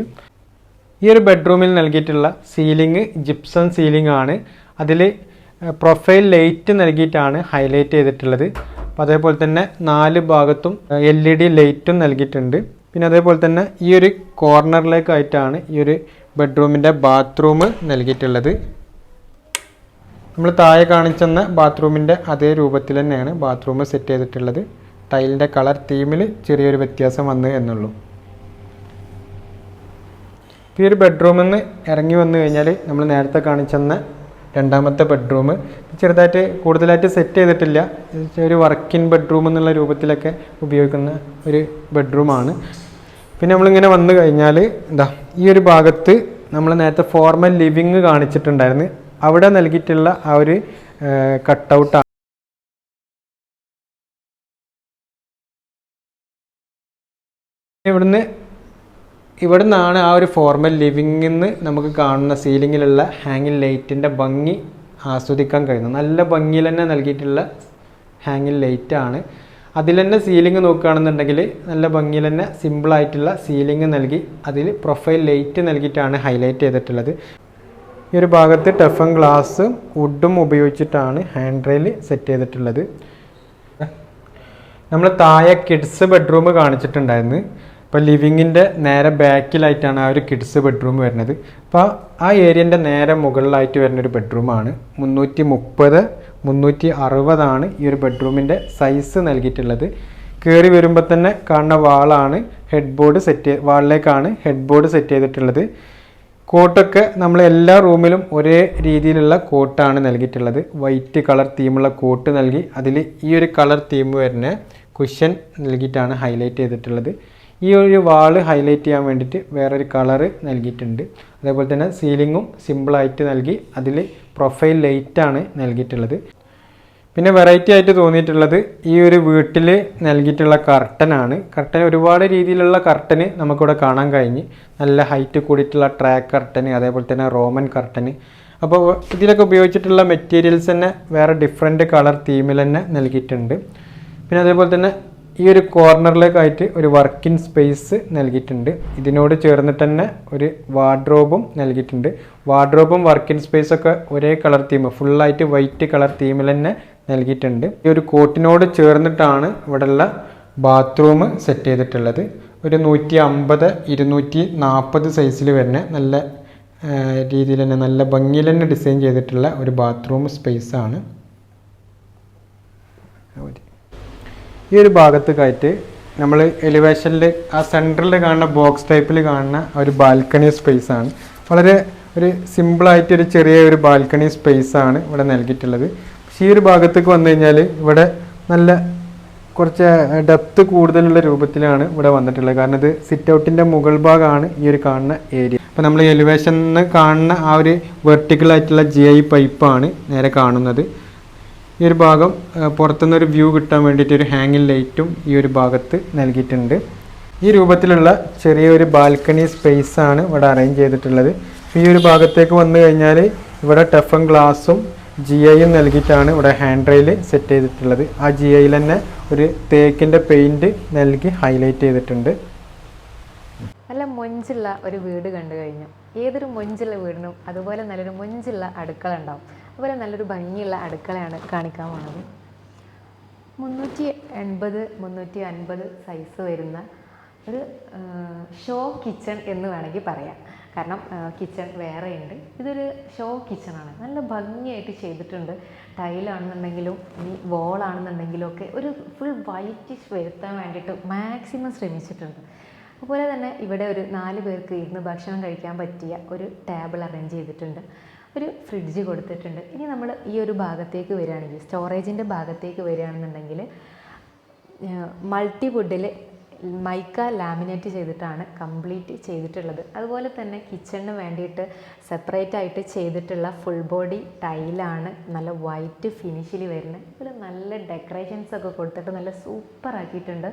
ഈ ഒരു ബെഡ്റൂമിൽ നൽകിയിട്ടുള്ള സീലിംഗ് ജിപ്സം സീലിംഗ് ആണ്. അതിൽ പ്രൊഫൈൽ ലൈറ്റ് നൽകിയിട്ടാണ് ഹൈലൈറ്റ് ചെയ്തിട്ടുള്ളത്. അപ്പോൾ അതേപോലെ തന്നെ 4 ഭാഗത്തും LED ലൈറ്റും നൽകിയിട്ടുണ്ട്. പിന്നെ അതേപോലെ തന്നെ ഈ ഒരു കോർണറിലേക്കായിട്ടാണ് ഈ ഒരു ബെഡ്റൂമിൻ്റെ ബാത്റൂം നൽകിയിട്ടുള്ളത്. നമ്മൾ താഴെ കാണിച്ചെന്ന ബാത്റൂമിൻ്റെ അതേ രൂപത്തിൽ തന്നെയാണ് ബാത്റൂം സെറ്റ് ചെയ്തിട്ടുള്ളത്. ടൈലിൻ്റെ കളർ തീമിൽ ചെറിയൊരു വ്യത്യാസം വന്നു എന്നുള്ളൂ. ഈ ഒരു ബെഡ്റൂമിൽ നിന്ന് ഇറങ്ങി വന്നു കഴിഞ്ഞാൽ നമ്മൾ നേരത്തെ കാണിച്ചെന്ന രണ്ടാമത്തെ ബെഡ്റൂം ചെറുതായിട്ട് കൂടുതലായിട്ട് സെറ്റ് ചെയ്തിട്ടില്ല. ഒരു വർക്കിംഗ് ബെഡ്റൂം എന്നുള്ള രൂപത്തിലൊക്കെ ഉപയോഗിക്കുന്ന ഒരു ബെഡ്റൂമാണ്. പിന്നെ നമ്മളിങ്ങനെ വന്നു കഴിഞ്ഞാൽ ഈ ഒരു ഭാഗത്ത് നമ്മൾ നേരത്തെ ഫോർമൽ ലിവിങ് കാണിച്ചിട്ടുണ്ടായിരുന്നു. അവിടെ നൽകിയിട്ടുള്ള ആ ഒരു കട്ടൗട്ടാണ്. ഇവിടെ നിന്നാണ് ആ ഒരു ഫോർമൽ ലിവിങ്ങിൽ നിന്ന് നമുക്ക് കാണുന്ന സീലിങ്ങിലുള്ള ഹാങ്ങിങ് ലൈറ്റിൻ്റെ ഭംഗി ആസ്വദിക്കാൻ കഴിയുന്നത്. നല്ല ഭംഗിയിൽ തന്നെ നൽകിയിട്ടുള്ള ഹാങ്ങിങ് ലൈറ്റാണ്. അതിൽ തന്നെ സീലിംഗ് നോക്കുകയാണെന്നുണ്ടെങ്കിൽ നല്ല ഭംഗിയിൽ തന്നെ സിമ്പിളായിട്ടുള്ള സീലിംഗ് നൽകി അതിൽ പ്രൊഫൈൽ ലൈറ്റ് നൽകിയിട്ടാണ് ഹൈലൈറ്റ് ചെയ്തിട്ടുള്ളത്. ഈ ഒരു ഭാഗത്ത് ടഫൻ ഗ്ലാസും വുഡും ഉപയോഗിച്ചിട്ടാണ് ഹാൻഡ് റെയിൽ സെറ്റ് ചെയ്തിട്ടുള്ളത്. നമ്മൾ താഴെ കിഡ്സ് ബെഡ്റൂം കാണിച്ചിട്ടുണ്ടായിരുന്നു. ഇപ്പോൾ ലിവിങ്ങിൻ്റെ നേരെ ബാക്കിലായിട്ടാണ് ആ ഒരു കിഡ്സ് ബെഡ്റൂം വരുന്നത്. അപ്പോൾ ആ ഏരിയൻ്റെ നേരെ മുകളിലായിട്ട് വരുന്നൊരു ബെഡ്റൂമാണ്. 330, 360 ഈ ഒരു ബെഡ്റൂമിൻ്റെ സൈസ് നൽകിയിട്ടുള്ളത്. കയറി വരുമ്പോൾ തന്നെ കാണുന്ന വാളാണ് വാളിലേക്കാണ് ഹെഡ് ബോർഡ് സെറ്റ് ചെയ്തിട്ടുള്ളത്. കോട്ടൊക്കെ നമ്മൾ എല്ലാ റൂമിലും ഒരേ രീതിയിലുള്ള കോട്ടാണ് നൽകിയിട്ടുള്ളത്. വൈറ്റ് കളർ തീമുള്ള കോട്ട് നൽകി അതിൽ ഈ ഒരു കളർ തീം വരുന്ന കുഷൻ നൽകിയിട്ടാണ് ഹൈലൈറ്റ് ചെയ്തിട്ടുള്ളത്. ഈ ഒരു വാള് ഹൈലൈറ്റ് ചെയ്യാൻ വേണ്ടിയിട്ട് വേറൊരു കളറ് നൽകിയിട്ടുണ്ട്. അതേപോലെ തന്നെ സീലിങ്ങും സിമ്പിളായിട്ട് നൽകി അതിൽ പ്രൊഫൈൽ ലൈറ്റാണ് നൽകിയിട്ടുള്ളത്. പിന്നെ വെറൈറ്റി ആയിട്ട് തോന്നിയിട്ടുള്ളത് ഈ ഒരു വീട്ടിൽ നൽകിയിട്ടുള്ള കർട്ടനാണ്. കർട്ടൻ ഒരുപാട് രീതിയിലുള്ള കർട്ടന് നമുക്കിവിടെ കാണാൻ കഴിഞ്ഞ്. നല്ല ഹൈറ്റ് കൂടിയിട്ടുള്ള ട്രാക്ക് കർട്ടന്, അതേപോലെ തന്നെ റോമൻ കർട്ടന്. അപ്പോൾ ഇതിലൊക്കെ ഉപയോഗിച്ചിട്ടുള്ള മെറ്റീരിയൽസ് തന്നെ വേറെ ഡിഫറെൻറ്റ് കളർ തീമിൽ തന്നെ നൽകിയിട്ടുണ്ട്. പിന്നെ അതേപോലെ തന്നെ ഈ ഒരു കോർണറിലേക്കായിട്ട് ഒരു വർക്കിംഗ് സ്പേസ് നൽകിയിട്ടുണ്ട്. ഇതിനോട് ചേർന്നിട്ട് തന്നെ ഒരു വാർഡ്രോബും നൽകിയിട്ടുണ്ട്. വാർഡ്രോബും വർക്കിംഗ് സ്പേസൊക്കെ ഒരേ കളർ തീം, ഫുള്ളായിട്ട് വൈറ്റ് കളർ തീമിൽ തന്നെ നൽകിയിട്ടുണ്ട്. ഈ ഒരു കോട്ടിനോട് ചേർന്നിട്ടാണ് ഇവിടെയുള്ള ബാത്റൂം സെറ്റ് ചെയ്തിട്ടുള്ളത്. ഒരു 150, 240 സൈസിൽ വരുന്ന നല്ല രീതിയിൽ തന്നെ നല്ല ഭംഗിയിൽ തന്നെ ഡിസൈൻ ചെയ്തിട്ടുള്ള ഒരു ബാത്റൂം സ്പേസാണ്. ഈ ഒരു ഭാഗത്തേക്കായിട്ട് നമ്മൾ എലിവേഷനിൽ ആ സെൻറ്ററിൽ കാണുന്ന ബോക്സ് ടൈപ്പിൽ കാണുന്ന ഒരു ബാൽക്കണി സ്പേസാണ്. വളരെ ഒരു സിമ്പിളായിട്ടൊരു ചെറിയ ഒരു ബാൽക്കണി സ്പേസാണ് ഇവിടെ നൽകിയിട്ടുള്ളത്. പക്ഷേ ഈ ഒരു ഭാഗത്തേക്ക് വന്നു കഴിഞ്ഞാൽ ഇവിടെ നല്ല കുറച്ച് ഡെപ്ത് കൂടുതലുള്ള രൂപത്തിലാണ് ഇവിടെ വന്നിട്ടുള്ളത്. കാരണം ഇത് സിറ്റ് ഔട്ടിൻ്റെ മുകൾ ഭാഗമാണ് ഈ ഒരു കാണുന്ന ഏരിയ. അപ്പോൾ നമ്മൾ എലിവേഷനിൽ നിന്ന് കാണുന്ന ആ ഒരു വെർട്ടിക്കലായിട്ടുള്ള GI പൈപ്പാണ് നേരെ കാണുന്നത്. ഈ ഒരു ഭാഗം പുറത്തുനിന്നൊരു വ്യൂ കിട്ടാൻ വേണ്ടിയിട്ട് ഒരു ഹാങ്ങിങ് ലൈറ്റും ഈ ഒരു ഭാഗത്ത് നൽകിയിട്ടുണ്ട്. ഈ രൂപത്തിലുള്ള ചെറിയൊരു ബാൽക്കണി സ്പേസാണ് ഇവിടെ അറേഞ്ച് ചെയ്തിട്ടുള്ളത്. ഈ ഒരു ഭാഗത്തേക്ക് വന്നു കഴിഞ്ഞാൽ ഇവിടെ ടഫൻ ഗ്ലാസും GIയും നൽകിയിട്ടാണ് ഇവിടെ ഹാൻഡ് റെയിൽ സെറ്റ് ചെയ്തിട്ടുള്ളത്. ആ GIയിൽ തന്നെ ഒരു തേക്കിൻ്റെ പെയിൻറ്റ് നൽകി ഹൈലൈറ്റ് ചെയ്തിട്ടുണ്ട്. നല്ല മൊഞ്ചുള്ള ഒരു വീട് കണ്ടു കഴിഞ്ഞു. ഏതൊരു മൊഞ്ചുള്ള വീടിനും അതുപോലെ നല്ലൊരു മൊഞ്ചുള്ള അടുക്കള ഉണ്ടാവും. അതുപോലെ നല്ലൊരു ഭംഗിയുള്ള അടുക്കളയാണ് കാണിക്കാൻ പോകുന്നത്. 380, 350 സൈസ് വരുന്ന ഒരു ഷോ കിച്ചൺ എന്ന് വേണമെങ്കിൽ പറയാം. കാരണം കിച്ചൺ വേറെ ഉണ്ട്. ഇതൊരു ഷോ കിച്ചണാണ്. നല്ല ഭംഗിയായിട്ട് ചെയ്തിട്ടുണ്ട്. ടൈലാണെന്നുണ്ടെങ്കിലും ഇനി വോളാണെന്നുണ്ടെങ്കിലും ഒക്കെ ഒരു ഫുൾ വൈറ്റിഷ് വരുത്താൻ വേണ്ടിയിട്ട് മാക്സിമം ശ്രമിച്ചിട്ടുണ്ട്. അതുപോലെ തന്നെ ഇവിടെ ഒരു 4 പേർക്ക് ഇരുന്ന് ഭക്ഷണം കഴിക്കാൻ പറ്റിയ ഒരു ടേബിൾ അറേഞ്ച് ചെയ്തിട്ടുണ്ട്. ഒരു ഫ്രിഡ്ജ് കൊടുത്തിട്ടുണ്ട്. ഇനി നമ്മൾ ഈ ഒരു ഭാഗത്തേക്ക് വരികയാണെങ്കിൽ, സ്റ്റോറേജിൻ്റെ ഭാഗത്തേക്ക് വരികയാണെന്നുണ്ടെങ്കിൽ മൾട്ടിവുഡിൽ മൈക്ക ലാമിനേറ്റ് ചെയ്തിട്ടാണ് കംപ്ലീറ്റ് ചെയ്തിട്ടുള്ളത്. അതുപോലെ തന്നെ കിച്ചണിന് വേണ്ടിയിട്ട് സെപ്പറേറ്റ് ആയിട്ട് ചെയ്തിട്ടുള്ള ഫുൾ ബോഡി ടൈലാണ്. നല്ല വൈറ്റ് ഫിനിഷിൽ വരുന്നത്. ഇതിൽ നല്ല ഡെക്കറേഷൻസ് ഒക്കെ കൊടുത്തിട്ട് നല്ല സൂപ്പർ ആക്കിയിട്ടുണ്ട്.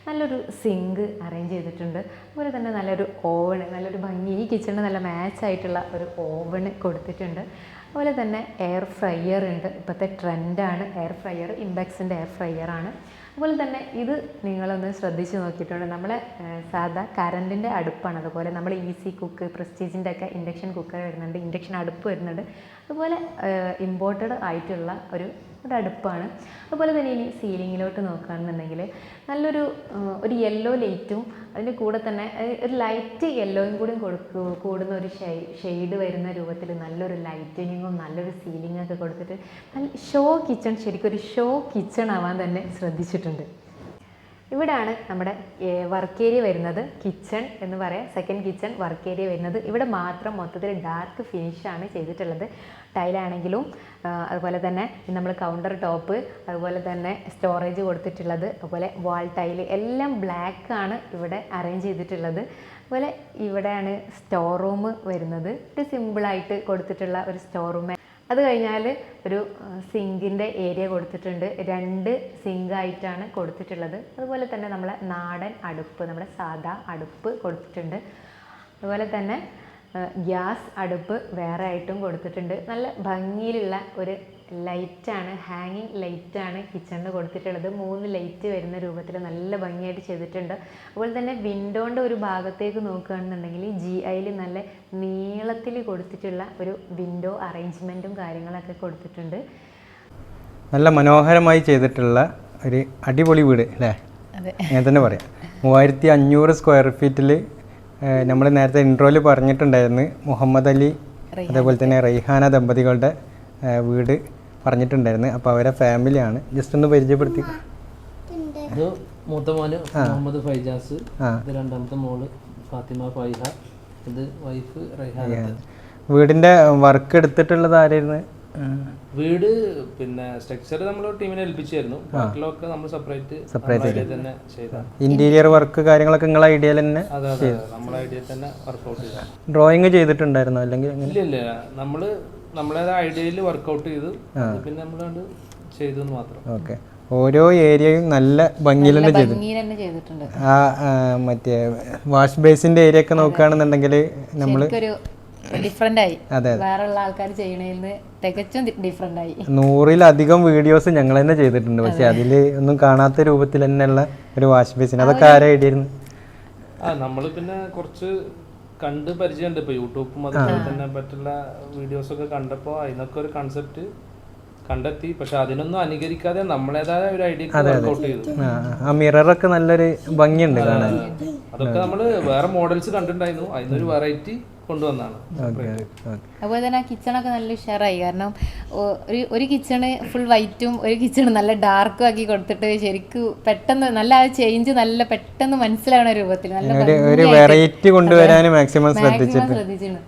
നല്ലൊരു സിങ്ക് അറേഞ്ച് ചെയ്തിട്ടുണ്ട്. അതുപോലെ തന്നെ നല്ലൊരു ഓവൺ, നല്ലൊരു ഭംഗി, ഈ കിച്ചണിന് നല്ല മാച്ചായിട്ടുള്ള ഒരു ഓവൺ കൊടുത്തിട്ടുണ്ട്. അതുപോലെ തന്നെ എയർ ഫ്രയർ ഉണ്ട്. ഇപ്പോഴത്തെ ട്രെൻഡാണ് എയർ ഫ്രയർ, ഇംബെക്സിൻ്റെ എയർ ഫ്രയറാണ്. അതുപോലെ തന്നെ ഇത് നിങ്ങളൊന്ന് ശ്രദ്ധിച്ച് നോക്കിയിട്ടുണ്ട്, നമ്മളെ സാധാ കറണ്ടിൻ്റെ അടുപ്പാണ്. അതുപോലെ നമ്മൾ ഈസി കുക്ക്, പ്രസ്റ്റീജിൻ്റെ ഒക്കെ ഇൻഡക്ഷൻ കുക്കർ വരുന്നുണ്ട്, ഇൻഡക്ഷൻ അടുപ്പ് വരുന്നുണ്ട്. അതുപോലെ ഇമ്പോർട്ടഡ് ആയിട്ടുള്ള ഒരു അടുപ്പാണ്. അതുപോലെ തന്നെ ഇനി സീലിങ്ങിലോട്ട് നോക്കുകയാണെന്നുണ്ടെങ്കിൽ നല്ലൊരു യെല്ലോ ലൈറ്റും അതിൻ്റെ കൂടെ തന്നെ ഒരു ലൈറ്റ് യെല്ലോയും കൂടി കൂടുന്ന ഒരു ഷെയ്ഡ് വരുന്ന രൂപത്തിൽ നല്ലൊരു ലൈറ്റനിങ്ങും നല്ലൊരു സീലിങ്ങൊക്കെ കൊടുത്തിട്ട് നല്ല ഷോ കിച്ചൺ, ശരിക്കും ഒരു ഷോ കിച്ചൺ ആവാൻ തന്നെ ശ്രദ്ധിച്ചിട്ടുണ്ട്. ഇവിടെയാണ് നമ്മുടെ വർക്ക് ഏരിയ വരുന്നത്. കിച്ചൺ എന്ന് പറയാം, സെക്കൻഡ് കിച്ചൺ വർക്ക് ഏരിയ വരുന്നത്. ഇവിടെ മാത്രം മൊത്തത്തിൽ ഡാർക്ക് ഫിനിഷാണ് ചെയ്തിട്ടുള്ളത്. ടൈലാണെങ്കിലും അതുപോലെ തന്നെ നമ്മൾ കൗണ്ടർ ടോപ്പ്, അതുപോലെ തന്നെ സ്റ്റോറേജ് കൊടുത്തിട്ടുള്ളത്, അതുപോലെ വാൾ ടൈല് എല്ലാം ബ്ലാക്കാണ് ഇവിടെ അറേഞ്ച് ചെയ്തിട്ടുള്ളത്. അതുപോലെ ഇവിടെയാണ് സ്റ്റോർ റൂം വരുന്നത്. ഒരു സിമ്പിളായിട്ട് കൊടുത്തിട്ടുള്ള ഒരു സ്റ്റോർ റൂം. അത് കഴിഞ്ഞാൽ ഒരു സിങ്കിൻ്റെ ഏരിയ കൊടുത്തിട്ടുണ്ട്. 2 സിങ്കായിട്ടാണ് കൊടുത്തിട്ടുള്ളത്. അതുപോലെ തന്നെ നമ്മളെ നാടൻ അടുപ്പ്, നമ്മുടെ സാദാ അടുപ്പ് കൊടുത്തിട്ടുണ്ട്. അതുപോലെ തന്നെ ഗ്യാസ് അടുപ്പ് വേറെ ആയിട്ടും കൊടുത്തിട്ടുണ്ട്. നല്ല ഭംഗിയിലുള്ള ഒരു ലൈറ്റാണ്, ഹാങ്ങിങ് ലൈറ്റാണ് കിച്ചണിന് കൊടുത്തിട്ടുള്ളത്. 3 ലൈറ്റ് വരുന്ന രൂപത്തിൽ നല്ല ഭംഗിയായിട്ട് ചെയ്തിട്ടുണ്ട്. അതുപോലെ തന്നെ വിൻഡോൻ്റെ ഒരു ഭാഗത്തേക്ക് നോക്കുകയാണെന്നുണ്ടെങ്കിൽ GIയിൽ നല്ല നീളത്തിൽ കൊടുത്തിട്ടുള്ള ഒരു വിൻഡോ അറേഞ്ച്മെൻറ്റും കാര്യങ്ങളൊക്കെ കൊടുത്തിട്ടുണ്ട്. നല്ല മനോഹരമായി ചെയ്തിട്ടുള്ള ഒരു അടിപൊളി വീട് അല്ലേ? ഞാൻ തന്നെ പറയാം. 3500 സ്ക്വയർ ഫീറ്റിൽ നമ്മൾ നേരത്തെ ഇൻട്രോയിൽ പറഞ്ഞിട്ടുണ്ടായിരുന്നു മുഹമ്മദ് അലി അതേപോലെ തന്നെ റൈഹാന ദമ്പതികളുടെ വീട് പറഞ്ഞിട്ടുണ്ടായിരുന്നു. അപ്പോൾ അവരെ ഫാമിലിയാണ്. ജസ്റ്റ് ഒന്ന് പരിചയപ്പെടുത്തി. ഇത് മൂത്ത മോന് മുഹമ്മദ് ഫൈജാസ്, ഇത് രണ്ടാമത്തെ മോള് ഫാത്തിമ ഫൈഹ, ഇത് വൈഫ് റൈഹാന. വീടിന്റെ വർക്ക് എടുത്തിട്ടുള്ളത് ആരായിരുന്നു? വീട് പിന്നെ സ്ട്രക്ചർ നമ്മൾ ടീമിനെ ഏൽപ്പിച്ചായിരുന്നു. ബാക്കിലൊക്കെ നമ്മൾ സെപ്പറേറ്റ് തന്നെ ചെയ്ത ഇന്റീരിയർ വർക്ക് കാര്യങ്ങളൊക്കെ നിങ്ങളെ ഐഡിയയിൽ തന്നെ? അതെ, നമ്മളെ ഐഡിയ തന്നെ വർക്ക്ഔട്ട് ചെയ്ത. ഡ്രോയിങ് ചെയ്തിട്ടുണ്ടായിരുന്നോ അല്ലെങ്കിൽ? ഇല്ല, നമ്മളേതായ ഐഡിയയിൽ വർക്ക്ഔട്ട് ചെയ്തു, പിന്നെ നമ്മൾ ചെയ്തു മാത്രം. ഓക്കെ. ഓരോ ഏരിയയും നല്ല ഭംഗിയിലെന്നെ ചെയ്തിട്ടുണ്ട്. ആ മറ്റേ വാഷ് ബേസിന്റെ ഏരിയ ഒക്കെ നോക്കുകയാണെന്നുണ്ടെങ്കിൽ നമ്മൾ ഡിഫറെന്റ് ആയി, വേറെയുള്ള ആൾക്കാർ ചെയ്യണതിൽ തികച്ചും ഡിഫറെന്റ് ആയി. 100-ലധികം വീഡിയോസ് ഞങ്ങൾ തന്നെ ചെയ്തിട്ടുണ്ട്. പക്ഷെ അതിൽ ഒന്നും കാണാത്ത രൂപത്തിൽ തന്നെയുള്ള ഒരു വാഷ് ബേസിന് അതൊക്കെ ആരാ ഐഡിയായിരുന്നു? നമ്മൾ പിന്നെ കുറച്ച് കണ്ട് പരിചയമുണ്ട്. ഇപ്പൊ യൂട്യൂബും അതുപോലെ തന്നെ മറ്റുള്ള വീഡിയോസ് ഒക്കെ കണ്ടപ്പോൾ അതിനൊക്കെ ഒരു കൺസെപ്റ്റ് കണ്ടെത്തി. പക്ഷെ അതിനൊന്നും അനുകരിക്കാതെ നമ്മളേതായ ഒരു ഐഡിയ വർക്ക്ഔട്ട് ചെയ്തു. ആ മിററൊക്കെ നല്ലൊരു ഭംഗിയുണ്ട് കാണാൻ. അതൊക്കെ നമ്മള് വേറെ മോഡൽസ് കണ്ടിട്ടുണ്ടായിരുന്നു, അതിനൊരു വെറൈറ്റി കൊണ്ടുവന്നാണ്. അതുപോലെ തന്നെ ആ കിച്ചണൊക്കെ നല്ല ഉഷാറായി. കാരണം ഒരു കിച്ചണ് ഫുൾ വൈറ്റും ഒരു കിച്ചണ് നല്ല ഡാർക്കും ആക്കി കൊടുത്തിട്ട് ശരിക്കും പെട്ടെന്ന് നല്ല ആ ചേഞ്ച് നല്ല പെട്ടെന്ന് മനസ്സിലാവുന്ന രൂപത്തിൽ ഒരു വെറൈറ്റി കൊണ്ടുവരാൻ മാക്സിമം ശ്രദ്ധിച്ചിട്ടുണ്ട്.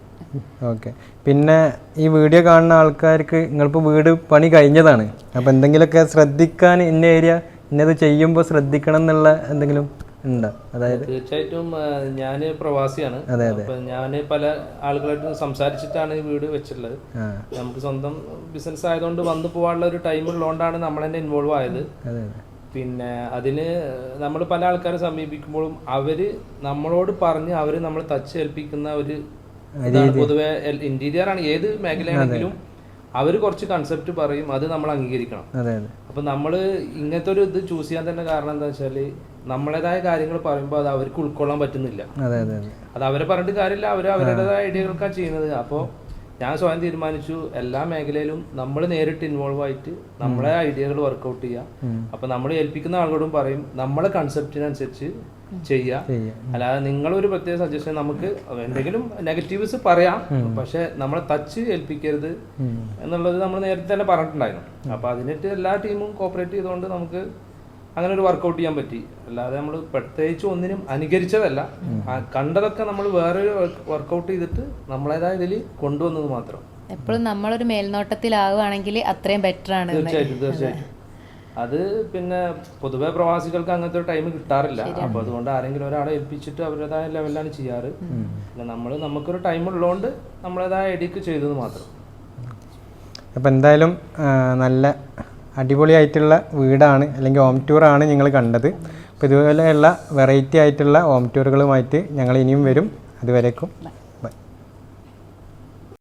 ഓക്കെ. പിന്നെ ഈ വീഡിയോ കാണുന്ന ആൾക്കാർക്ക് നിങ്ങളിപ്പോൾ വീട് പണി കഴിഞ്ഞതാണ്, അപ്പോൾ എന്തെങ്കിലുമൊക്കെ ശ്രദ്ധിക്കാൻ ഇന്ന ഏരിയ ഇന്നത് ചെയ്യുമ്പോൾ ശ്രദ്ധിക്കണം എന്നുള്ള എന്തെങ്കിലും ഉണ്ടോ? അതായത് തീർച്ചയായിട്ടും ഞാൻ പ്രവാസിയാണ്. അപ്പൊ ഞാൻ പല ആളുകളായിട്ട് സംസാരിച്ചിട്ടാണ് ഈ വീട് വെച്ചിട്ടുള്ളത്. നമുക്ക് സ്വന്തം ബിസിനസ് ആയതുകൊണ്ട് വന്നു പോകാനുള്ള ഒരു ടൈം ഉള്ളതുകൊണ്ടാണ് നമ്മൾ തന്നെ ഇൻവോൾവ് ആയത്. പിന്നെ അതിന് നമ്മൾ പല ആൾക്കാരെ സമീപിക്കുമ്പോഴും അവര് നമ്മളോട് പറഞ്ഞ് അവര് നമ്മൾ തച്ചേൽപ്പിക്കുന്ന ഒരു പൊതുവെ ഇന്റീരിയർ ആണ്, ഏത് മേഖലയാണെങ്കിലും അവർ കുറച്ച് കൺസെപ്റ്റ് പറയും, അത് നമ്മൾ അംഗീകരിക്കണം. അപ്പൊ നമ്മള് ഇങ്ങനത്തെ ഒരു ഇത് ചൂസ് ചെയ്യാൻ തന്നെ കാരണം എന്താ വെച്ചാല് നമ്മളേതായ കാര്യങ്ങൾ പറയുമ്പോൾ അത് അവർക്ക് ഉൾക്കൊള്ളാൻ പറ്റുന്നില്ല. അത് അവരെ പറഞ്ഞിട്ട് കാര്യമില്ല, അവർ അവരുടേതായ ഐഡിയകൾക്കാണ് ചെയ്യുന്നത്. അപ്പോൾ ഞാൻ സ്വയം തീരുമാനിച്ചു എല്ലാ മേഖലയിലും നമ്മൾ നേരിട്ട് ഇൻവോൾവ് ആയിട്ട് നമ്മളെ ഐഡിയകൾ വർക്കൗട്ട് ചെയ്യുക. അപ്പൊ നമ്മൾ ഏൽപ്പിക്കുന്ന ആളോടും പറയും നമ്മളെ കൺസെപ്റ്റിനനുസരിച്ച് ചെയ്യുക. അല്ലാതെ നിങ്ങളൊരു പ്രത്യേക സജഷൻ, നമുക്ക് എന്തെങ്കിലും നെഗറ്റീവ്സ് പറയാം, പക്ഷെ നമ്മളെ ടച്ച് ഏൽപ്പിക്കരുത് എന്നുള്ളത് നമ്മൾ നേരത്തെ തന്നെ പറഞ്ഞിട്ടുണ്ടായിരുന്നു. അപ്പൊ അതിനിട്ട് എല്ലാ ടീമും കോപ്പറേറ്റ് ചെയ്തുകൊണ്ട് നമുക്ക് അങ്ങനെ ഒരു വർക്കൗട്ട് ചെയ്യാൻ പറ്റി. അല്ലാതെ നമ്മൾ പ്രത്യേകിച്ച് ഒന്നിനും അനുകരിച്ചതല്ല, കണ്ടതൊക്കെ നമ്മൾ വേറെ വർക്കൗട്ട് ചെയ്തിട്ട് നമ്മളേതായ ഇതിൽ കൊണ്ടുവന്നത് മാത്രം. എപ്പോഴും നമ്മളൊരു മേൽനോട്ടത്തിലാവുകയാണെങ്കിൽ അത്രയും ബെറ്റർ ആണ്. തീർച്ചയായിട്ടും. അത് പിന്നെ പൊതുവെ പ്രവാസികൾക്ക് അങ്ങനത്തെ ഒരു ടൈം കിട്ടാറില്ല. അപ്പൊ അതുകൊണ്ട് ആരെങ്കിലും ഒരാളെ ഏൽപ്പിച്ചിട്ട് അവരുടേതായ ലെവലിലാണ് ചെയ്യാറ്. പിന്നെ നമുക്കൊരു ടൈം ഉള്ളതുകൊണ്ട് നമ്മളേതായ ഐഡിയക്ക് ചെയ്തത് മാത്രം. അപ്പം എന്തായാലും നല്ല അടിപൊളിയായിട്ടുള്ള വീടാണ്, അല്ലെങ്കിൽ ഹോം ടൂറാണ് നിങ്ങൾ കണ്ടത്. അപ്പോൾ ഇതുപോലെയുള്ള വെറൈറ്റി ആയിട്ടുള്ള ഹോം ടൂറുകളുമായിട്ട് ഞങ്ങൾ ഇനിയും വരും. അതുവരേക്കും